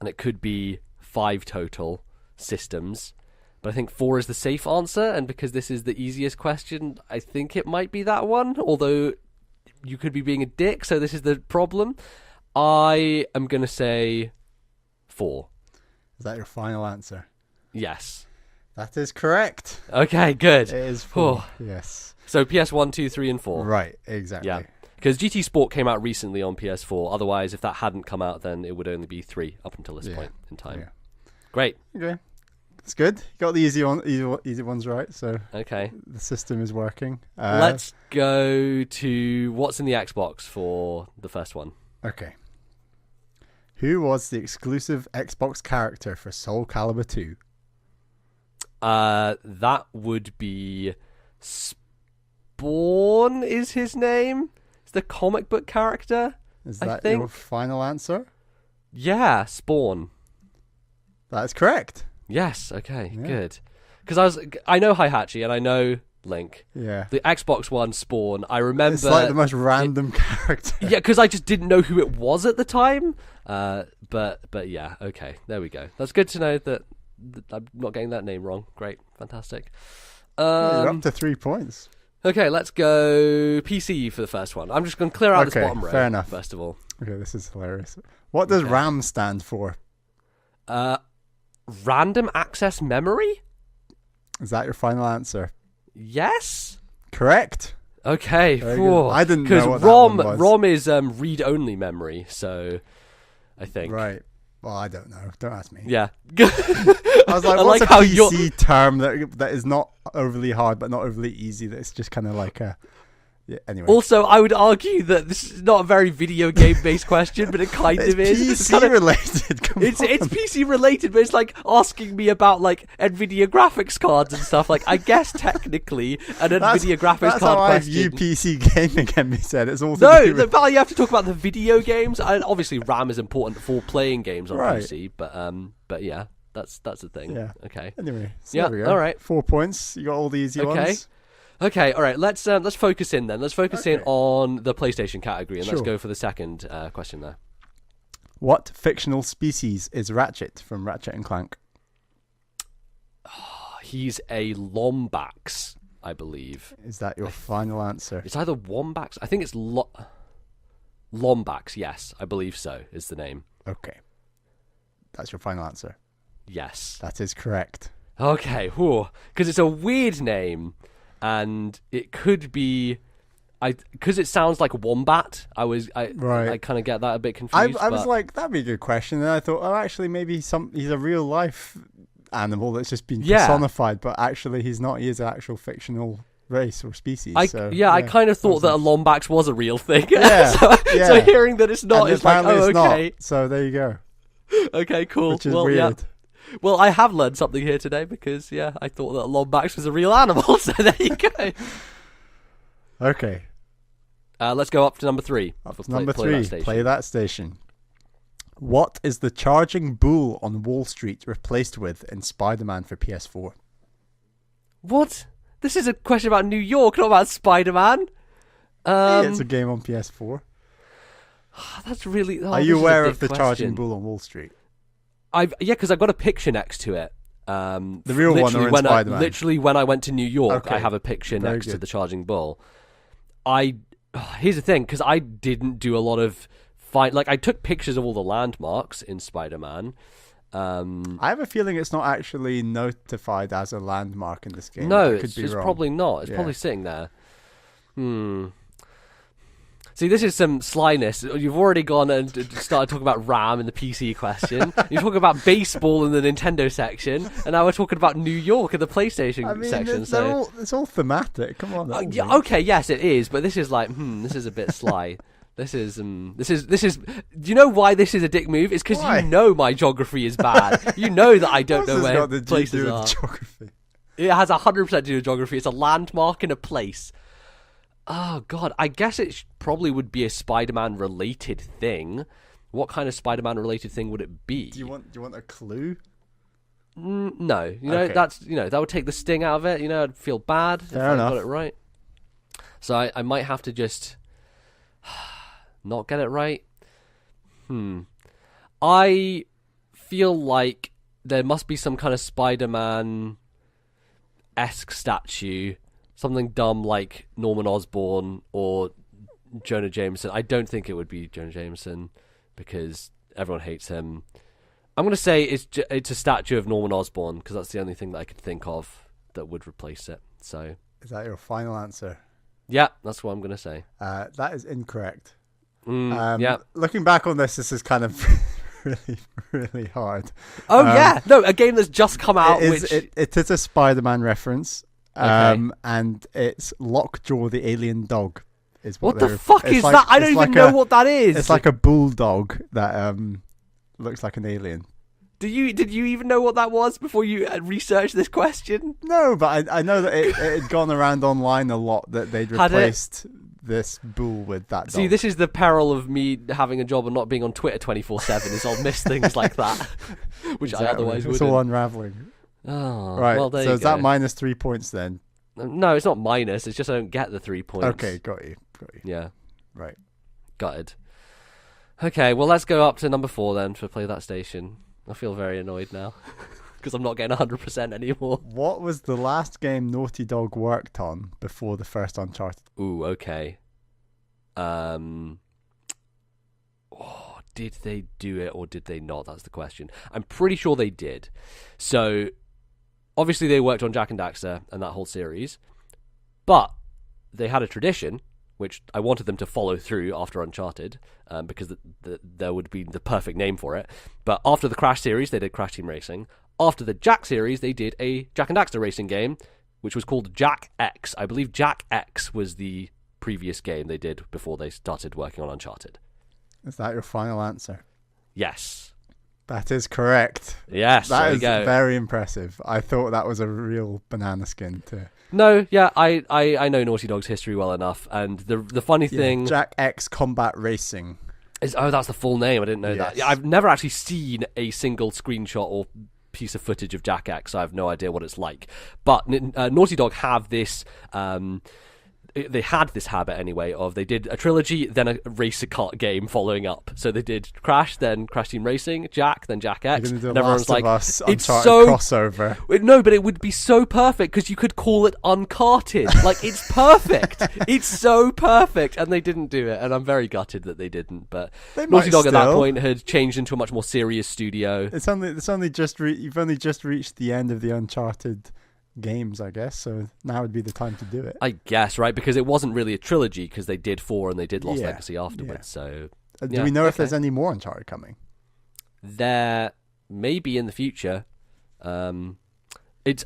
A: and it could be 5 total systems. But I think 4 is the safe answer, and because this is the easiest question, I think it might be that one, although you could be being a dick, so this is the problem. I am going to say 4.
B: Is that your final answer?
A: Yes.
B: That is correct.
A: Okay, good.
B: It is 4. Yes.
A: So PS1, 2, 3, and 4.
B: Right, exactly.
A: Yeah. Because GT Sport came out recently on PS4. Otherwise, if that hadn't come out, then it would only be 3 up until this point in time. Yeah. Great.
B: Okay. That's good. You got the easy ones right, so
A: okay.
B: The system is working.
A: Let's go to what's in the Xbox for the first one.
B: Okay. Who was the exclusive Xbox character for Soul Calibur 2?
A: That would be Spawn is his name. It's the comic book character.
B: Is that your final answer?
A: Yeah, Spawn.
B: That's correct.
A: Yes, okay, good. Because I know Heihachi and I know Link.
B: Yeah.
A: The Xbox One Spawn, I remember...
B: It's like the most random character.
A: Yeah, because I just didn't know who it was at the time. But yeah, okay, there we go. That's good to know that I'm not getting that name wrong. Great, fantastic.
B: You're up to 3 points.
A: Okay, let's go PC for the first one. I'm just going to clear out this bottom row.
B: Fair enough.
A: First of all.
B: Okay, this is hilarious. What does RAM stand for?
A: Random access memory?
B: Is that your final answer?
A: Yes.
B: Correct.
A: Okay.
B: I didn't know what
A: ROM,
B: that one was.
A: ROM is read-only memory, so I think.
B: Right. Well, I don't know. Don't ask me.
A: Yeah.
B: I was like,
A: I
B: what's
A: like
B: a
A: how
B: PC term that is not overly hard but not overly easy? That's just kind of like a... Yeah, anyway.
A: Also, I would argue that this is not a very video game based question, but it kind of is.
B: It's PC related. Come on.
A: It's PC related, but it's like asking me about like NVIDIA graphics cards and stuff. Like, I guess technically an NVIDIA graphics card
B: how
A: question.
B: I view PC gaming can be said. It's all
A: But you have to talk about the video games. Obviously, RAM is important for playing games on PC, but yeah, that's the thing.
B: Yeah.
A: Okay.
B: Anyway, so
A: yeah.
B: there we go.
A: All right.
B: 4 points. You got all the easy ones.
A: Okay, all right. Let's focus in then. Let's focus in on the PlayStation category, and let's go for the second question there.
B: What fictional species is Ratchet from Ratchet and Clank?
A: He's a Lombax, I believe.
B: Is that your final answer?
A: It's either Wombax. I think it's Lombax. Yes, I believe so. Is the name?
B: Okay, that's your final answer.
A: Yes,
B: that is correct.
A: Okay, because it's a weird name. And it could be, because it sounds like wombat. I kind of get that a bit confused.
B: I was like, that'd be a good question, and I thought, oh, actually, maybe he's a real life animal that's just been personified, but actually he's not. He is an actual fictional race or species. I
A: kind of thought that a Lombax was a real thing.
B: Yeah,
A: so hearing that it's not, it's like, oh, okay.
B: Not, so there you go.
A: Okay, cool.
B: Which is weird. Yeah.
A: Well, I have learned something here today because, I thought that a Lombax was a real animal, so there you go.
B: Okay.
A: Let's go up to number 3.
B: Number 3, play that station. What is the charging bull on Wall Street replaced with in Spider-Man for PS4?
A: What? This is a question about New York, not about Spider-Man.
B: It's a game on PS4.
A: That's really...
B: Are you aware of the charging bull on Wall Street?
A: Because I've got a picture next to it.
B: The real one or in Spider-Man?
A: Literally, when I went to New York, I have a picture next to the charging bull. Here's the thing, because I didn't do a lot of I took pictures of all the landmarks in Spider-Man.
B: I have a feeling it's not actually notified as a landmark in this game.
A: No, it's probably not. It's probably sitting there. See, this is some slyness. You've already gone and started talking about RAM in the PC question. You're talking about baseball in the Nintendo section, and now we're talking about New York in the PlayStation section.
B: It's all thematic. Come on.
A: Okay, yes, it is, but this is like, this is a bit sly. This is. Do you know why this is a dick move? It's because you know my geography is bad. You know that I don't know where places are. Geography? It has 100% to do with geography. It's a landmark in a place. Oh, God. I guess it probably would be a Spider-Man related thing. What kind of Spider-Man related thing would it be?
B: Do you want a clue?
A: No. That would take the sting out of it. I'd feel bad if I got it right. So I might have to just not get it right. I feel like there must be some kind of Spider-Man-esque statue. Something dumb like Norman Osborn or Jonah Jameson. I don't think it would be Jonah Jameson because everyone hates him. I'm going to say it's a statue of Norman Osborn because that's the only thing that I could think of that would replace it. So,
B: is that your final answer?
A: Yeah, that's what I'm going to say.
B: That is incorrect.
A: Yeah.
B: Looking back on this is kind of really, really hard.
A: Oh, no, a game that's just come out.
B: It is a Spider-Man reference. And it's Lockjaw the alien dog.
A: What the fuck is that? I don't even know what that is.
B: It's like a bulldog that looks like an alien.
A: Did you even know what that was before you researched this question?
B: No, but I know that it had gone around online a lot that they'd replaced this bull with that dog.
A: See, this is the peril of me having a job and not being on Twitter 24/7 is I'll miss things like that, which I otherwise wouldn't.
B: It's all unraveling.
A: Oh,
B: right.
A: Well, there
B: so
A: you
B: is
A: go.
B: that minus 3 points then?
A: No, it's not minus. It's just I don't get the 3 points.
B: Okay, got you.
A: Yeah.
B: Right.
A: Gutted. Okay, well, let's go up to number 4 then for Play That Station. I feel very annoyed now because I'm not getting 100% anymore.
B: What was the last game Naughty Dog worked on before the first Uncharted?
A: Ooh, okay. Did they do it or did they not? That's the question. I'm pretty sure they did. So, obviously they worked on Jak and Daxter and that whole series, but they had a tradition which I wanted them to follow through after Uncharted, because there would be the perfect name for it. But after the Crash series, they did Crash Team Racing. After the Jak series, they did a Jak and Daxter racing game, which was called Jak X. I believe Jak X was the previous game they did before they started working on Uncharted.
B: Is that your final answer?
A: Yes.
B: That is correct.
A: Yes,
B: that is
A: go.
B: Very impressive. I thought that was a real banana skin too.
A: No, yeah, I know Naughty Dog's history well enough, and the funny thing...
B: Jak X Combat Racing.
A: That's the full name, I didn't know that. Yeah, I've never actually seen a single screenshot or piece of footage of Jak X, so I have no idea what it's like. But Naughty Dog have this... they had this habit anyway of they did a trilogy, then a race kart game following up. So they did Crash, then Crash Team Racing, Jak, then Jak X.
B: And
A: everyone's like,
B: it's so crossover.
A: No, but it would be so perfect because you could call it Uncarted. Like, it's perfect. It's so perfect, and they didn't do it. And I'm very gutted that they didn't. But Naughty Dog at that point had changed into a much more serious studio.
B: It's only just you've only just reached the end of the Uncharted games, I guess, so now would be the time to do it,
A: I guess, right? Because it wasn't really a trilogy, because they did 4 and they did Lost Legacy afterwards. So
B: do we know if there's any more Uncharted coming?
A: There may be in the future. It's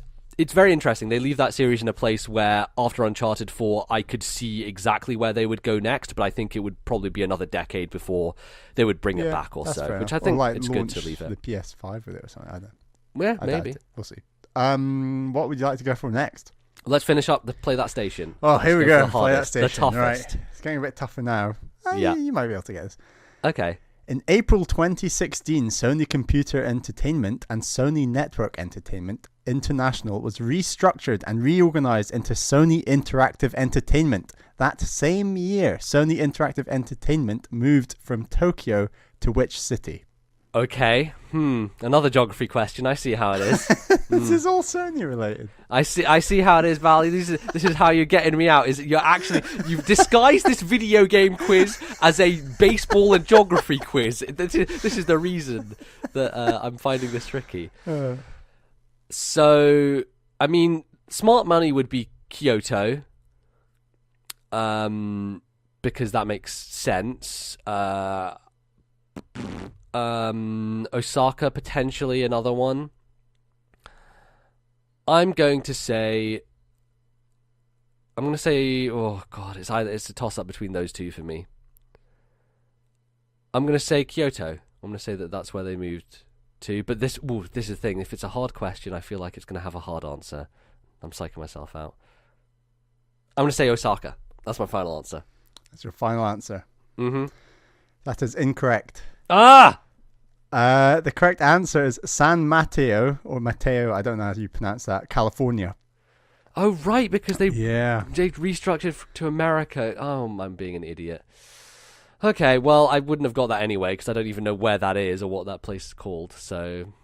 A: very interesting. They leave that series in a place where after Uncharted 4 I could see exactly where they would go next, but I think it would probably be another decade before they would bring it back or so, which I think it's good to leave it.
B: The PS5 with it or something. I don't
A: know. Maybe.
B: We'll see. What would you like to go for next?
A: Let's finish up the Play That Station.
B: Oh, here we go. Play That Station.
A: The toughest.
B: Right. It's getting a bit tougher now. You might be able to get this.
A: Okay.
B: In April 2016, Sony Computer Entertainment and Sony Network Entertainment International was restructured and reorganized into Sony Interactive Entertainment. That same year, Sony Interactive Entertainment moved from Tokyo to which city?
A: Okay. Another geography question. I see how it is.
B: This is all Sony related.
A: I see how it is, Valley. This is how you're getting me out. You've disguised this video game quiz as a baseball and geography quiz. This is the reason that I'm finding this tricky. So, I mean, smart money would be Kyoto, because that makes sense. Osaka, potentially another one. I'm going to say, oh god, it's a toss up between those two for me. I'm going to say Kyoto. I'm going to say that's where they moved to. But this is the thing. If it's a hard question, I feel like it's going to have a hard answer. I'm psyching myself out. I'm going to say Osaka. That's my final answer.
B: That's your final answer.
A: Mm-hmm.
B: That is incorrect.
A: Ah!
B: The correct answer is San Mateo, or Mateo, I don't know how you pronounce that, California.
A: Oh, right, because they
B: restructured
A: to America. Oh, I'm being an idiot. Okay, well, I wouldn't have got that anyway, because I don't even know where that is or what that place is called. So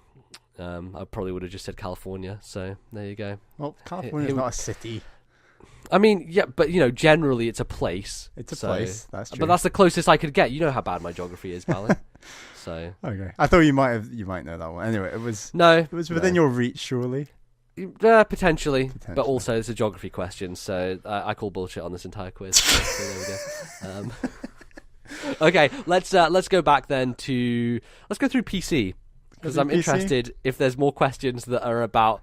A: I probably would have just said California. So there you go.
B: Well, California's not a city.
A: I mean, yeah, but, generally it's a place.
B: It's a place, that's true.
A: But that's the closest I could get. You know how bad my geography is, Balin. So
B: okay, I thought you might know that one. Anyway, it was within your reach, surely.
A: Potentially, but also it's a geography question, so I call bullshit on this entire quiz. So there we go. Okay, let's go back then to go through PC, because I'm interested if there's more questions that are about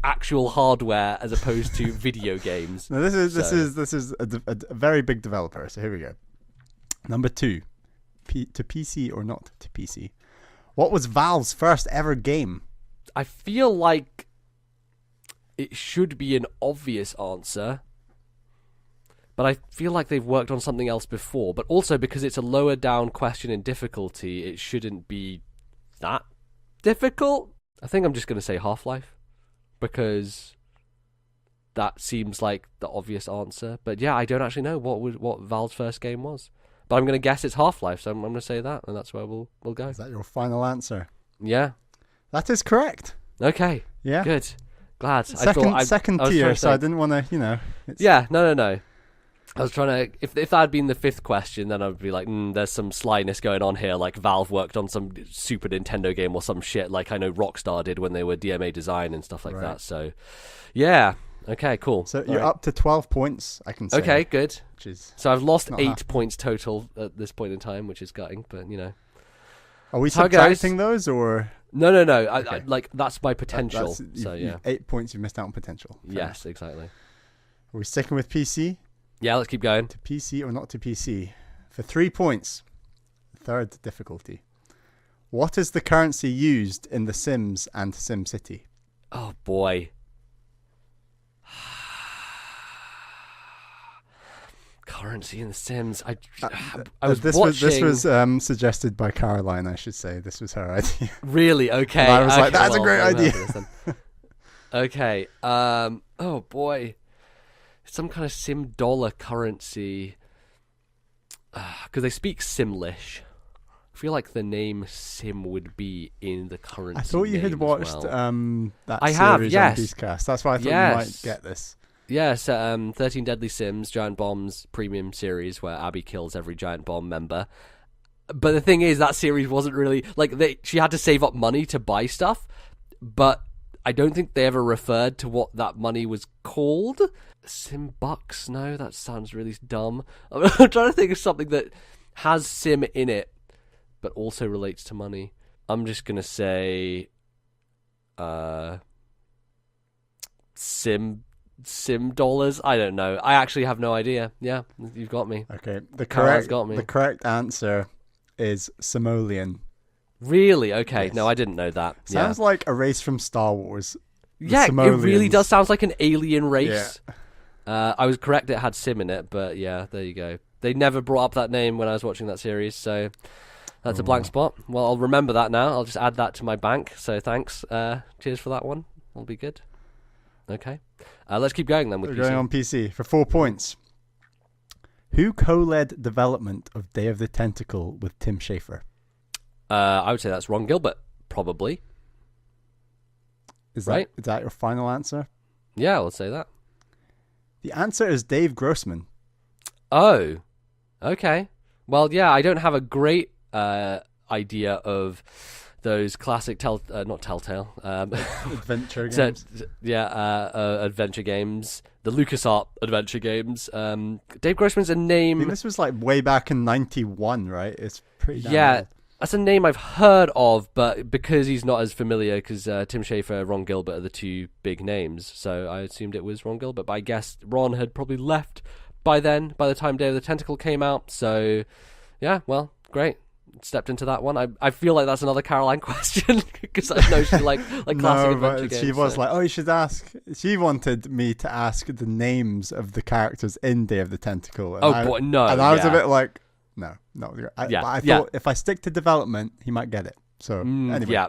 A: actual hardware as opposed to video games.
B: No, this is a very big developer. So here we go. Number 2. To PC or not to PC. What was Valve's first ever game?
A: I feel like it should be an obvious answer, but I feel like they've worked on something else before. But also, because it's a lower down question in difficulty, it shouldn't be that difficult. I think I'm just going to say Half-Life, because that seems like the obvious answer. But yeah, I don't actually know what Valve's first game was. But I'm going to guess it's Half-Life, so I'm going to say that, and that's where we'll go.
B: Is that your final answer?
A: Yeah.
B: That is correct.
A: Okay.
B: Yeah.
A: Good. Glad.
B: Second tier, so I didn't want to,
A: Yeah, no. I was trying to... If that had been the 5th question, then I'd be like, there's some slyness going on here, like Valve worked on some Super Nintendo game or some shit, like I know Rockstar did when they were DMA Design and stuff like that. So, yeah. Okay, cool.
B: So you're up to 12 points, I can say.
A: Okay, good.
B: Which is
A: So I've lost
B: not
A: 8
B: half.
A: points total at this point in time, which is gutting, but
B: Are we
A: How it goes.
B: subtracting those or?
A: No.
B: Okay.
A: Like that's my potential.
B: So yeah, 8 points you've missed out on potential. Fair enough.
A: Yes, exactly.
B: Are we sticking with PC?
A: Yeah, let's keep going.
B: To PC or not to PC? For 3 points, third difficulty. What is the currency used in The Sims and SimCity?
A: Oh boy. Currency in The Sims. I was watching.
B: This was suggested by Caroline, I should say. This was her idea.
A: Really? Okay.
B: And I was like,
A: okay,
B: that's a great
A: I'm
B: idea.
A: happy with this then. Okay. Oh boy. Some kind of Sim dollar currency. Because they speak Simlish. I feel like the name Sim would be in the currency.
B: I thought you had
A: name as
B: watched
A: well.
B: that
A: I
B: series
A: have, yes.
B: on Beastcast. That's why I thought you might get this.
A: Yes, 13 Deadly Sims, Giant Bombs premium series where Abby kills every Giant Bomb member. But the thing is, that series wasn't really... she had to save up money to buy stuff, but I don't think they ever referred to what that money was called. Sim Bucks? No, that sounds really dumb. I'm trying to think of something that has Sim in it, but also relates to money. I'm just going to say... Sim dollars? I don't know. I actually have no idea. Yeah, you've got me.
B: Okay. The
A: Got
B: correct answer is Simoleon.
A: Really? Okay.
B: Yes.
A: No, I didn't know that.
B: Sounds like a race from Star Wars.
A: Yeah, it really
B: Simoleons.
A: does. Sounds like an alien race.
B: Yeah.
A: I was correct. It had Sim in it, but yeah, there you go. They never brought up that name when I was watching that series, so that's a blank spot. Well, I'll remember that now. I'll just add that to my bank. So thanks. Cheers for that one. That'll be good. Okay. Let's keep going then with
B: We're
A: PC.
B: going on PC for 4 points. Who co-led development of Day of the Tentacle with Tim Schafer?
A: I would say that's Ron Gilbert, probably.
B: Is
A: right?
B: Is that your final answer?
A: Yeah, let's say that.
B: The answer is Dave Grossman.
A: Oh, okay. Well, yeah, I don't have a great idea of those classic not Telltale
B: Adventure games.
A: Adventure games, the LucasArts adventure games. Dave Grossman's a name.
B: I think this was like way back in 91, right? It's pretty damn old.
A: That's a name I've heard of, but because he's not as familiar, because Tim Schafer, Ron Gilbert are the two big names, so I assumed it was Ron Gilbert, but I guess Ron had probably left by then, by the time Day of the Tentacle came out, so yeah, well, great. Stepped into that one. I feel like that's another Caroline question, because I know she like classic adventure games.
B: She was like, oh, you should ask. She wanted me to ask the names of the characters in Day of the Tentacle. And
A: boy, no.
B: And I was a bit like, no. I thought if I stick to development, he might get it. So anyway,
A: yeah,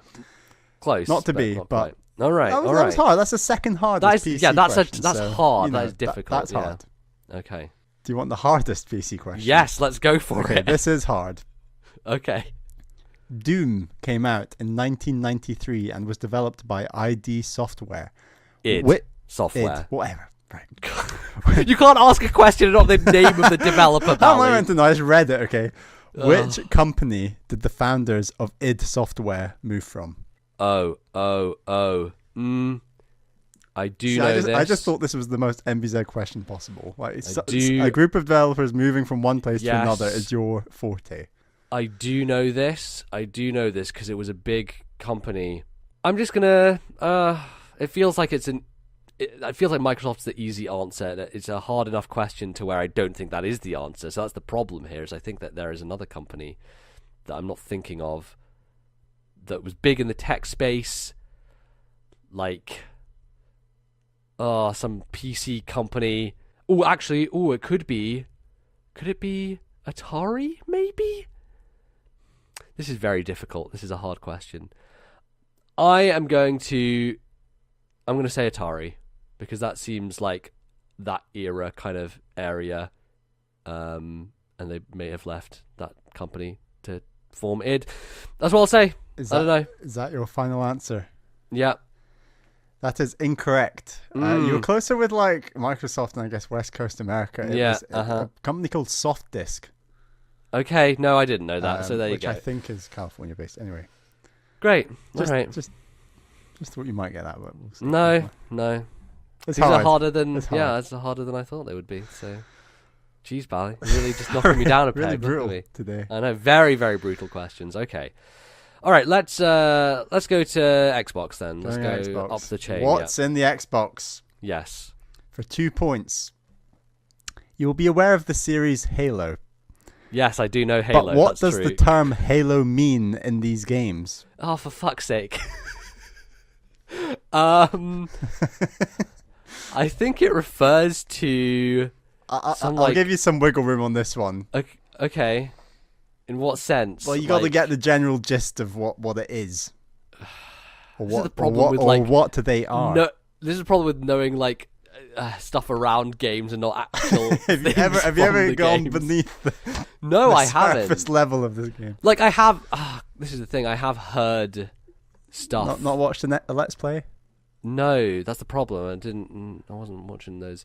A: close.
B: Not to be, but
A: all right.
B: That was hard. That's the second hardest PC question.
A: That's hard.
B: That
A: is difficult.
B: That's hard.
A: Okay.
B: Do you want the hardest PC question?
A: Yes, let's go for it.
B: This is hard.
A: Okay.
B: Doom came out in 1993 and was developed by ID Software.
A: Software.
B: Whatever. Right.
A: You can't ask a question and not the name of the developer.
B: How am I meant to know? I just read it, okay. Which company did the founders of id Software move from?
A: I do know this.
B: I just thought this was the most MBZ question possible. Like, it's a group of developers moving from one place to another is your forte.
A: I do know this because it was a big company. I'm just gonna. It feels like it feels like Microsoft's the easy answer. It's a hard enough question to where I don't think that is the answer. So that's the problem here. Is I think that there is another company that I'm not thinking of that was big in the tech space, like some PC company. It could be. Could it be Atari? Maybe. This is very difficult. This is a hard question. I'm going to say Atari, because that seems like that era kind of area, and they may have left that company to form id. That's what I'll say. I don't know.
B: Is that your final answer?
A: Yeah.
B: That is incorrect. You were closer with like Microsoft and I guess West Coast America. It was a company called Soft Disk.
A: Okay, no, I didn't know that. So there you go.
B: Which I think is California based. Anyway.
A: Great.
B: Just
A: All right.
B: Just thought you might get that, but we'll see.
A: No.
B: It's
A: These
B: hard.
A: are harder than
B: It's hard.
A: it's harder than I thought they would be. So, jeez, Bally, really just knocking me down a peg.
B: Really
A: look at
B: brutal
A: me.
B: today.
A: I know, very very brutal questions. Okay, all right, let's go to Xbox then. Let's
B: Going
A: go
B: Xbox.
A: up the chain.
B: What's in the Xbox?
A: Yes.
B: For 2 points. You will be aware of the series Halo.
A: Yes, I do know Halo.
B: But what
A: that's
B: does
A: true.
B: the term Halo mean in these games?
A: Oh, for fuck's sake. I think it refers to
B: I'll give you some wiggle room on this one.
A: Okay. In what sense?
B: Well, you got to get the general gist of what it is. Or
A: This is the problem with, like,
B: what they are.
A: No, this is the problem with knowing like stuff around games and not actual.
B: have you ever gone beneath the,
A: no,
B: the
A: I haven't.
B: surface level of this game?
A: Like I have. This is the thing. I have heard stuff.
B: Not watched a Let's Play?
A: No, that's the problem. I wasn't watching those.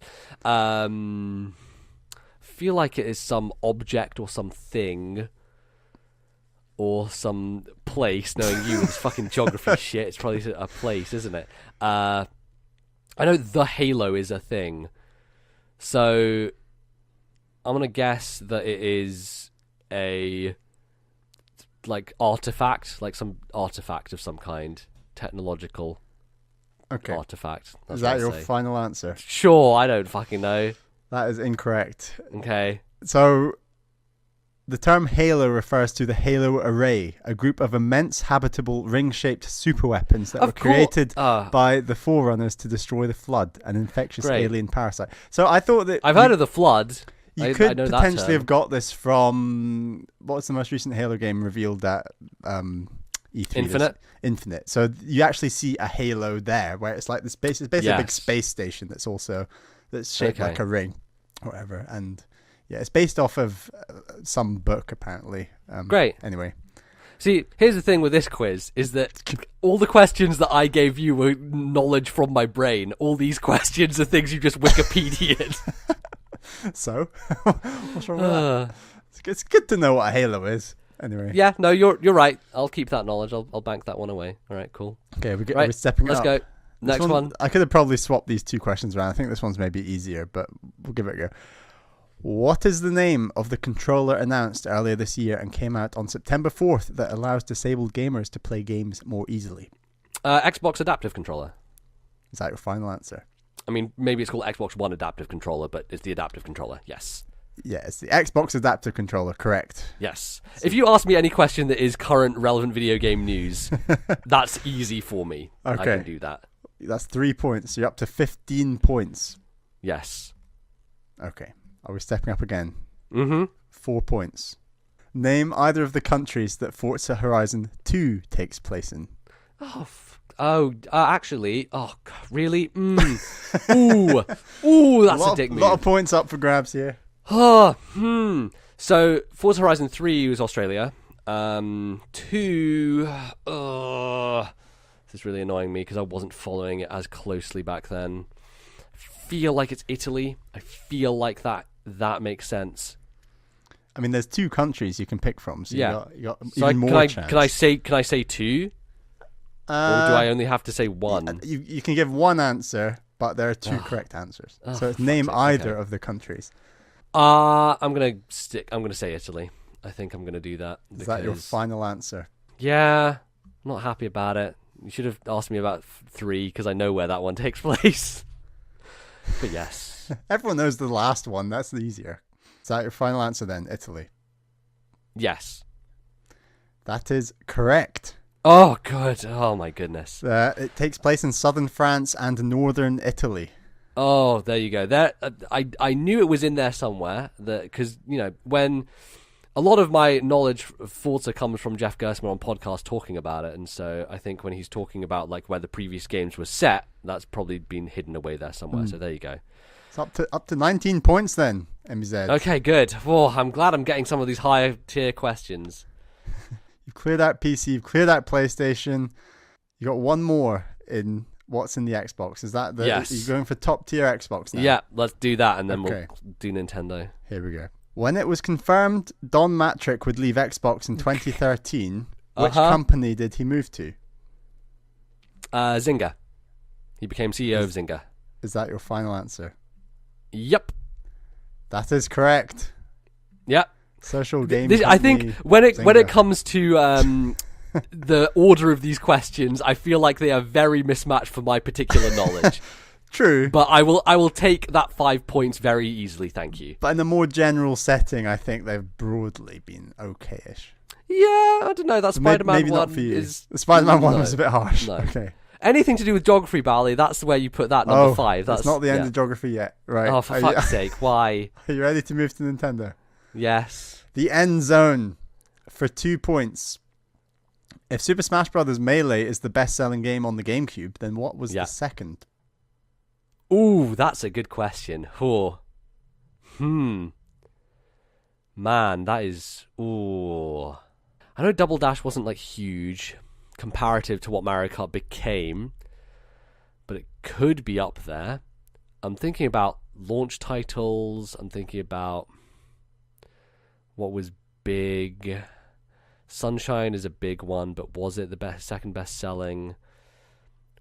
A: Feel like it is some object or something. Or some place, knowing you with this fucking geography shit. It's probably a place, isn't it? I know the Halo is a thing. So, I'm going to guess that it is a, like, artifact. Like some artifact of some kind. Technological artifact. That's
B: Is that
A: what
B: your
A: I say.
B: final answer?
A: Sure, I don't fucking know.
B: That is incorrect.
A: Okay.
B: So, the term Halo refers to the Halo Array, a group of immense habitable ring-shaped superweapons that were created by the Forerunners to destroy the Flood, an infectious alien parasite. So I thought that
A: I've heard of the Flood.
B: You could potentially have got this from what's the most recent Halo game revealed at E3? Infinite. So you actually see a Halo there, where it's like this base. It's basically a big space station that's shaped like a ring, or whatever, and. Yeah, it's based off of some book, apparently.
A: Great.
B: Anyway.
A: See, here's the thing with this quiz, is that all the questions that I gave you were knowledge from my brain. All these questions are things you just Wikipedia'd.
B: So? What's wrong with that? It's good to know what a Halo is. Anyway.
A: Yeah, no, you're right. I'll keep that knowledge. I'll bank that one away. All right, cool.
B: Okay, we're stepping it up.
A: Let's go. Next one.
B: I could have probably swapped these two questions around. I think this one's maybe easier, but we'll give it a go. What is the name of the controller announced earlier this year and came out on September 4th that allows disabled gamers to play games more easily?
A: Xbox Adaptive Controller.
B: Is that your final answer?
A: I mean, maybe it's called Xbox One Adaptive Controller, but it's the Adaptive Controller, yes.
B: Yeah, it's the Xbox Adaptive Controller, correct.
A: Yes. If you ask me any question that is current relevant video game news, that's easy for me.
B: Okay.
A: I can do that.
B: That's 3 points. You're up to 15 points.
A: Yes.
B: Okay. Are we stepping up again?
A: Mm-hmm.
B: 4 points. Name either of the countries that Forza Horizon 2 takes place in.
A: Actually, really? Ooh, that's a dick move.
B: A lot of points up for grabs here.
A: So, Forza Horizon 3 was Australia. 2, this is really annoying me because I wasn't following it as closely back then. Feel like it's Italy. I feel like that makes sense.
B: I mean, there's 2 countries you can pick from, so
A: yeah.
B: you got even more chance.
A: Can I say 2? Or do I only have to say 1?
B: You can give one answer, but there are 2 correct answers. So name either of the countries.
A: I'm gonna say Italy. I think I'm gonna do that.
B: Is that your final answer?
A: Yeah, I'm not happy about it. You should have asked me about 3 because I know where that one takes place. But yes.
B: Everyone knows the last one. That's the easier. Is that your final answer then? Italy?
A: Yes.
B: That is correct.
A: Oh, good. Oh, my goodness.
B: It takes place in southern France and northern Italy.
A: Oh, there you go. There, I knew it was in there somewhere. Because, when a lot of my knowledge of Forza comes from Jeff Gersman on podcast talking about it. And so I think when he's talking about like where the previous games were set, that's probably been hidden away there somewhere. So there you go.
B: It's up to 19 points then, MZ.
A: Okay, good. Oh, I'm glad I'm getting some of these higher tier questions.
B: You've cleared out PC, you've cleared out PlayStation. You got one more in what's in the Xbox. Is that
A: yes.
B: You're going for top tier Xbox now?
A: Yeah, let's do that and then we'll do Nintendo.
B: Here we go. When it was confirmed Don Matrick would leave Xbox in 2013, which company did he move to?
A: Zynga. He became CEO of Zynga.
B: Is that your final answer?
A: Yep.
B: That is correct.
A: Yep.
B: Social game.
A: I think when it comes to the order of these questions, I feel like they are very mismatched for my particular knowledge.
B: True.
A: But I will take that 5 points very easily, thank you.
B: But in a more general setting, I think they've broadly been okay-ish.
A: Yeah, I don't know. That Spider-Man
B: maybe
A: one
B: not for you.
A: is...
B: The Spider-Man one was a bit harsh.
A: No.
B: Okay.
A: Anything to do with geography, Bally, that's where you put that number 5.
B: That's not the end of geography yet. Right.
A: Oh, for fuck's sake, why?
B: Are you ready to move to Nintendo?
A: Yes.
B: The End Zone for 2 points. If Super Smash Bros. Melee is the best-selling game on the GameCube, then what was the second?
A: Ooh, that's a good question. Man, that is... Ooh. I know Double Dash wasn't, like, huge comparative to what Mario Kart became, but it could be up there. I'm thinking about launch titles. I'm thinking about what was big. Sunshine is a big one, but was it the second best-selling?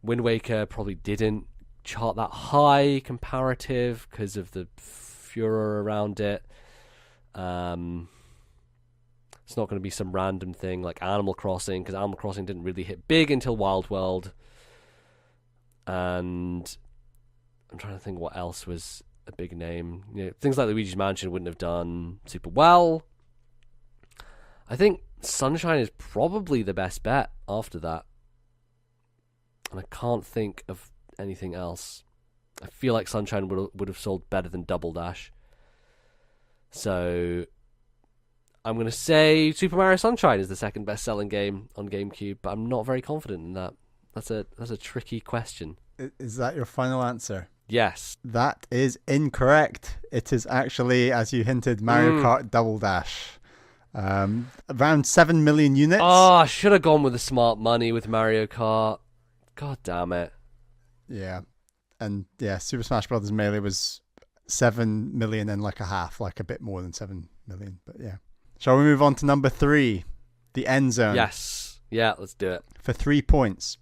A: Wind Waker probably didn't chart that high comparative because of the furor around it. It's not going to be some random thing like Animal Crossing, because Animal Crossing didn't really hit big until Wild World. And I'm trying to think what else was a big name. You know, things like Luigi's Mansion wouldn't have done super well. I think Sunshine is probably the best bet after that. And I can't think of anything else. I feel like Sunshine would have sold better than Double Dash. So I'm going to say Super Mario Sunshine is the second best-selling game on GameCube, but I'm not very confident in that. That's a tricky question.
B: Is that your final answer?
A: Yes.
B: That is incorrect. It is actually, as you hinted, Mario Kart Double Dash. Around 7 million units.
A: Oh, I should have gone with the smart money with Mario Kart. God damn it.
B: Yeah. And yeah, Super Smash Bros. Melee was 7 million and like a half, like a bit more than 7 million. But yeah. Shall we move on to number 3? The End Zone.
A: Yes. Yeah, let's do it.
B: For 3 points.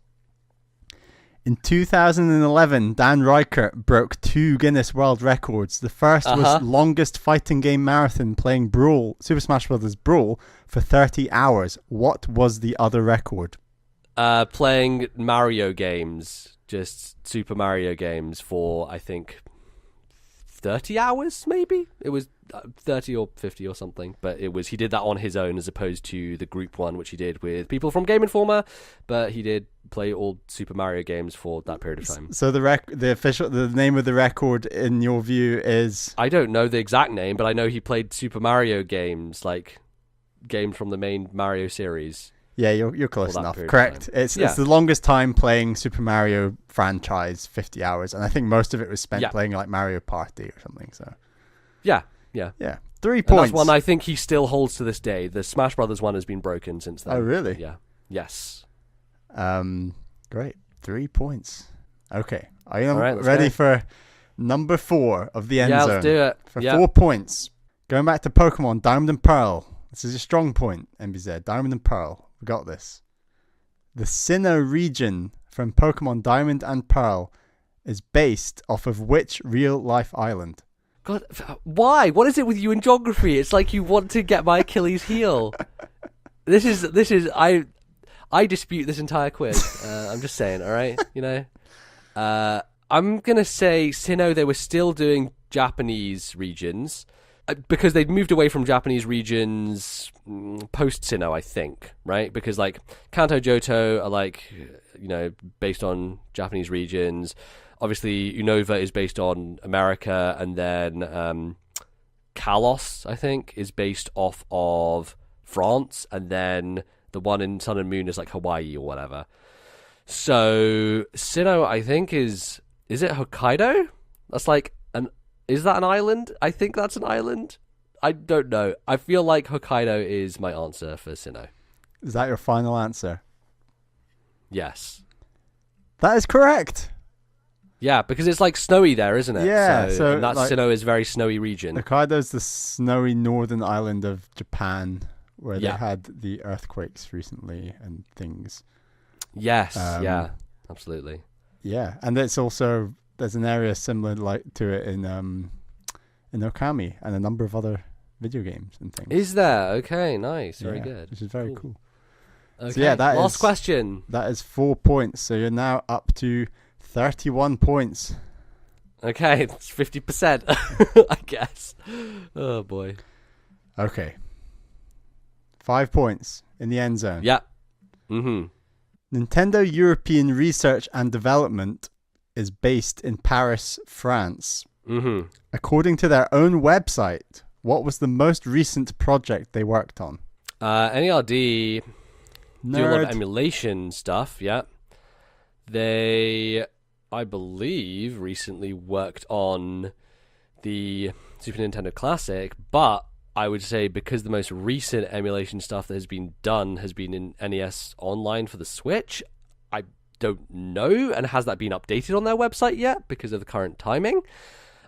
B: In 2011, Dan Reichert broke 2 Guinness World Records. The first was longest fighting game marathon playing Brawl, Super Smash Bros. Brawl, for 30 hours. What was the other record?
A: Playing Mario games, just Super Mario games for, I think, 30 hours, maybe? It was 30 or 50 or something, but he did that on his own as opposed to the group one, which he did with people from Game Informer, but he did play all Super Mario games for that period of time.
B: So the name of the record in your view is?
A: I don't know the exact name, but I know he played Super Mario games, like games from the main Mario series.
B: Yeah, you're close enough. Correct. It's the longest time playing Super Mario franchise, 50 hours, and I think most of it was spent playing like Mario Party or something. So yeah. 3 points.
A: And that's one I think he still holds to this day. The Smash Brothers one has been broken since then.
B: Oh, really?
A: Yeah. Yes.
B: Great. 3 points. Okay. Are you
A: ready
B: for number 4 of the End Zone?
A: Yeah, let's do it.
B: For 4 points. Going back to Pokemon Diamond and Pearl. This is a strong point, MBZ. Diamond and Pearl. We got this. The Sinnoh region from Pokemon Diamond and Pearl is based off of which real-life island?
A: God, why? What is it with you in geography? It's like you want to get my Achilles heel. This is I dispute this entire quiz. I'm just saying, all right? You know? I'm going to say Sinnoh, they were still doing Japanese regions because they'd moved away from Japanese regions post Sinnoh, I think, right? Because like Kanto, Johto are like, you know, based on Japanese regions. Obviously, Unova is based on America, and then Kalos, I think, is based off of France, and then the one in Sun and Moon is like Hawaii or whatever. So Sinnoh, I think, is it Hokkaido? That's like is that an island? I think that's an island. I don't know. I feel like Hokkaido is my answer for Sinnoh.
B: Is that your final answer?
A: Yes.
B: That is correct.
A: Yeah, because it's like snowy there, isn't it?
B: Yeah, so
A: and that
B: like,
A: Sinnoh is a very snowy region.
B: Hokkaido's the snowy northern island of Japan, where they had the earthquakes recently and things.
A: Yes, yeah, absolutely.
B: Yeah, and it's also there's an area similar to it in Okami and a number of other video games and things.
A: Is there? Okay, nice. Very good.
B: Which is very cool.
A: Okay,
B: so yeah,
A: last question.
B: That is 4 points. So you're now up to 31 points.
A: Okay, it's 50%, I guess. Oh, boy.
B: Okay. 5 points in the end zone.
A: Yeah. Mm-hmm.
B: Nintendo European Research and Development is based in Paris, France.
A: Mm-hmm.
B: According to their own website, what was the most recent project they worked on?
A: NERD do a lot of
B: Nerd.
A: emulation stuff, yeah. They, I believe, recently worked on the Super Nintendo Classic, but I would say because the most recent emulation stuff that has been done has been in NES Online for the Switch, I don't know, and has that been updated on their website yet because of the current timing?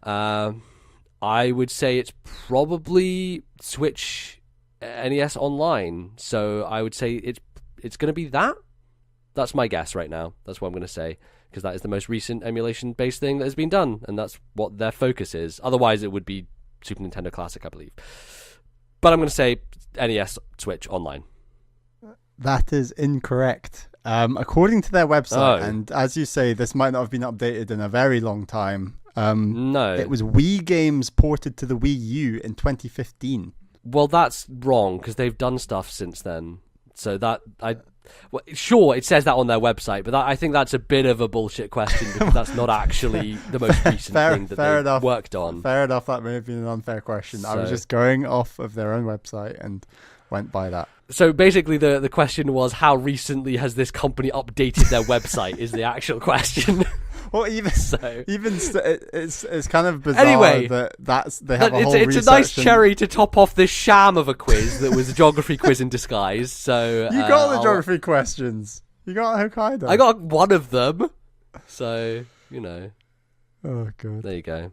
A: I would say it's probably Switch NES Online, so I would say it's going to be that. That's my guess right now. That's what I'm going to say, because that is the most recent emulation-based thing that has been done, and that's what their focus is. Otherwise, it would be Super Nintendo Classic, I believe. But I'm going to say NES Switch Online.
B: That is incorrect. According to their website, and as you say, this might not have been updated in a very long time.
A: No.
B: It was Wii games ported to the Wii U in 2015.
A: Well, that's wrong, because they've done stuff since then. So well, sure, it says that on their website, but I think that's a bit of a bullshit question, because that's not actually the most recent thing that they've worked on.
B: Fair enough, that may have been an unfair question. I was just going off of their own website and went by that. So
A: basically the question was, how recently has this company updated their website is the actual question.
B: Well, it's kind of bizarre
A: anyway,
B: they have a whole
A: it's a nice cherry to top off this sham of a quiz that was a geography quiz in disguise. So
B: you got the geography questions. You got Hokkaido.
A: I got one of them. So, you know.
B: Oh god.
A: Are you go.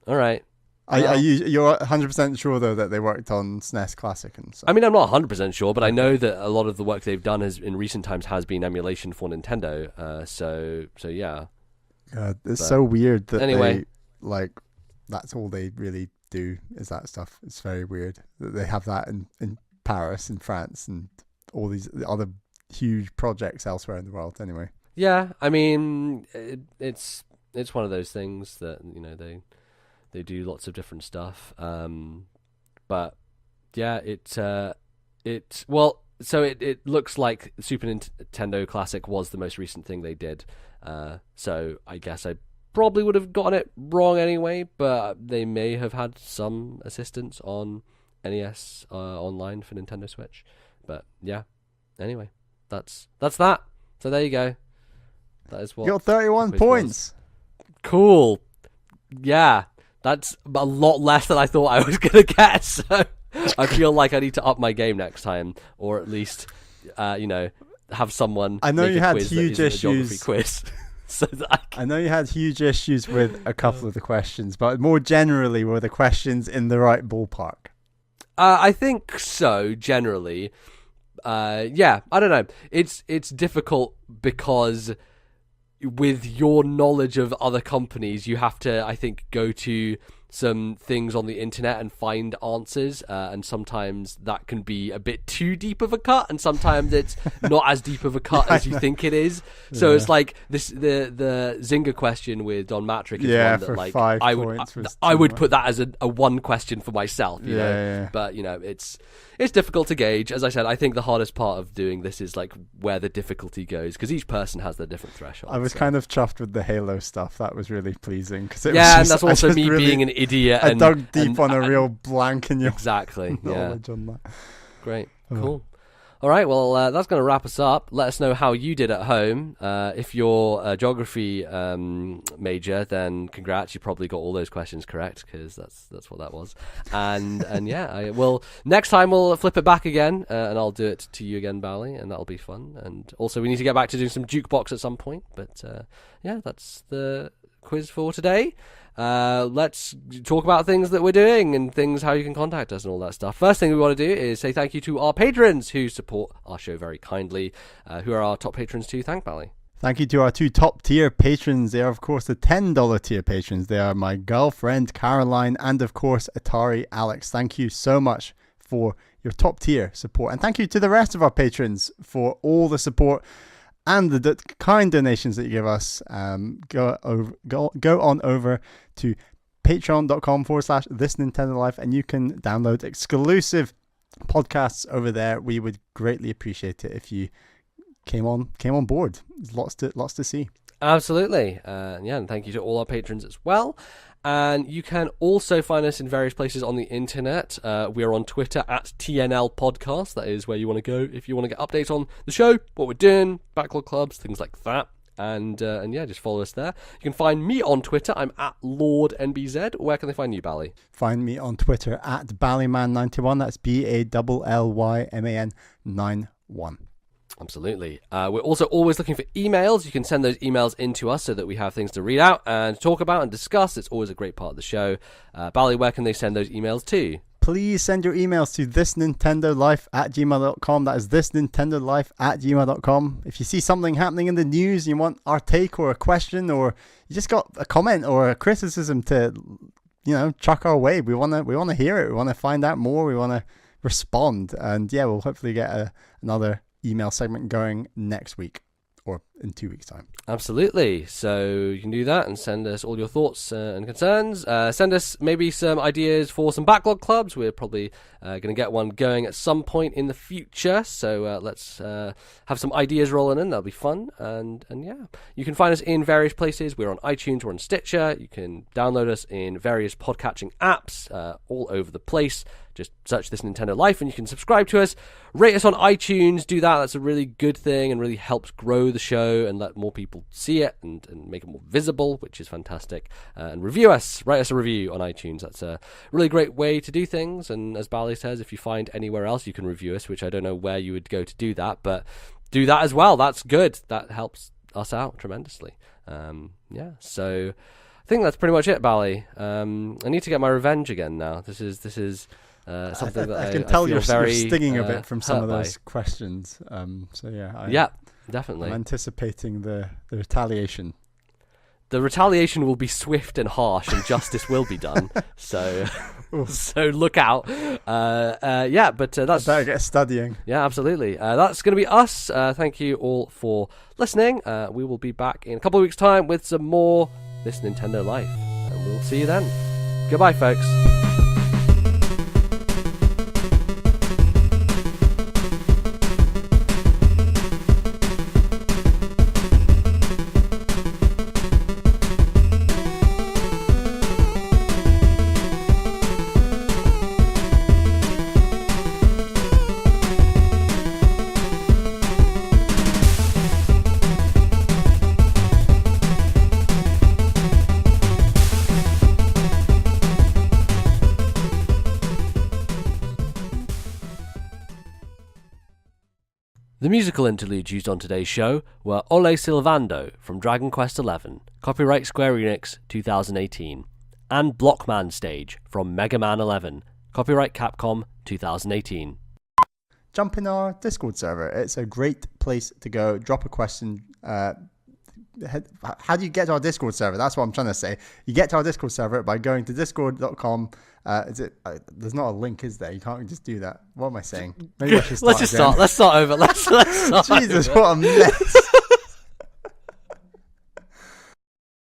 A: All right.
B: You're 100% sure though that they worked on SNES Classic and stuff?
A: I mean, I'm not 100% sure, but I know that a lot of the work they've done in recent times has been emulation for Nintendo. So yeah.
B: God, it's so weird that that's all they really do is that stuff. It's very weird that they have that in Paris and France and all these other huge projects elsewhere in the world. Anyway.
A: Yeah, I mean, it's one of those things that, you know, they do lots of different stuff. But yeah, it looks like Super Nintendo Classic was the most recent thing they did. So I guess I probably would have gotten it wrong anyway, but they may have had some assistance on NES Online for Nintendo Switch. But yeah, anyway, that's that. So there you go. That is what
B: you got 31 points.
A: Cool. Yeah, that's a lot less than I thought I was gonna get. So I feel like I need to up my game next time, or at least, have someone.
B: I know
A: make
B: you
A: a
B: had
A: quiz
B: huge
A: that isn't a
B: issues.
A: geography quiz. So that
B: I know you had huge issues with a couple of the questions, but more generally, were the questions in the right ballpark?
A: I think so. Generally, yeah. I don't know. It's difficult because with your knowledge of other companies, you have to, I think, go to some things on the internet and find answers, and sometimes that can be a bit too deep of a cut, and sometimes it's not as deep of a cut as you think it is. So it's like the Zynga question with Don Matrick is one that, like, I would put that as a one question for myself, you know. But you know, it's difficult to gauge. As I said, I think the hardest part of doing this is like where the difficulty goes, because each person has their different threshold.
B: I was kind of chuffed with the Halo stuff. That was really pleasing, because
A: and that's also me being an idiot.
B: I dug deep on a real blank in your
A: exactly.
B: knowledge on that.
A: Great, cool. All right, well, that's going to wrap us up. Let us know how you did at home. If you're a geography major, then congrats. You probably got all those questions correct, because that's what that was. And yeah, next time we'll flip it back again, and I'll do it to you again, Bally, and that'll be fun. And also, we need to get back to doing some jukebox at some point. But yeah, that's the quiz for today. Let's talk about things that we're doing and things, how you can contact us and all that stuff. First thing we want to do is say thank you to our patrons who support our show very kindly. Who are our top patrons to thank, Bally?
B: Thank you to our 2 top tier patrons. They are, of course, the $10 tier patrons. They are my girlfriend, Caroline, and, of course, Atari Alex. Thank you so much for your top tier support. And thank you to the rest of our patrons for all the support and the kind donations that you give us. Go on over to patreon.com/ThisNintendoLife and you can download exclusive podcasts over there. We would greatly appreciate it if you came on board. There's lots to see.
A: Absolutely. And thank you to all our patrons as well. And you can also find us in various places on the internet. We're on Twitter at TNL Podcast. That is where you want to go if you want to get updates on the show, what we're doing, backlog clubs, things like that. And just follow us there. You can find me on Twitter. I'm at LordNBZ. Where can they find you, Bally?
B: Find me on Twitter at Ballyman91. That's BALLYMAN 91.
A: Absolutely. We're also always looking for emails. You can send those emails in to us so that we have things to read out and talk about and discuss. It's always a great part of the show. Bally, where can they send those emails to?
B: Please send your emails to thisnintendolife@gmail.com. That is thisnintendolife@gmail.com. If you see something happening in the news, you want our take or a question, or you just got a comment or a criticism to, chuck our way. We want to hear it. We want to find out more. We want to respond. And we'll hopefully get another email segment going next week or in 2 weeks' time.
A: Absolutely. So you can do that and send us all your thoughts and concerns. Send us maybe some ideas for some backlog clubs. We're probably going to get one going at some point in the future. So let's have some ideas rolling in. That'll be fun. And you can find us in various places. We're on iTunes. We're on Stitcher. You can download us in various podcatching apps all over the place. Just search This Nintendo Life and you can subscribe to us. Rate us on iTunes. Do that. That's a really good thing and really helps grow the show and let more people see it and make it more visible, which is fantastic. And review us. Write us a review on iTunes. That's a really great way to do things. And as Bally says, if you find anywhere else you can review us, which I don't know where you would go to do that, but do that as well. That's good. That helps us out tremendously. So I think that's pretty much it, Bally. I need to get my revenge again now. This is something that
B: I can tell you're
A: very
B: stinging a bit from some of those questions.
A: Definitely.
B: I'm anticipating the retaliation.
A: The retaliation will be swift and harsh, and justice will be done. So look out. But that's.
B: I better get studying.
A: Yeah, absolutely. That's going to be us. Thank you all for listening. We will be back in a couple of weeks' time with some more This Nintendo Life, and we'll see you then. Goodbye, folks. The musical interludes used on today's show were Ole Sylvando from Dragon Quest XI, copyright Square Enix 2018, and Blockman Stage from Mega Man 11, copyright Capcom 2018.
B: Jump in our Discord server. It's a great place to go. Drop a question. How do you get to our Discord server? That's what I'm trying to say. You get to our Discord server by going to discord.com. There's not a link, is there? You can't just do that. What am I saying? Maybe I should start
A: Let's start over. Let's start
B: Jesus,
A: over.
B: what a mess.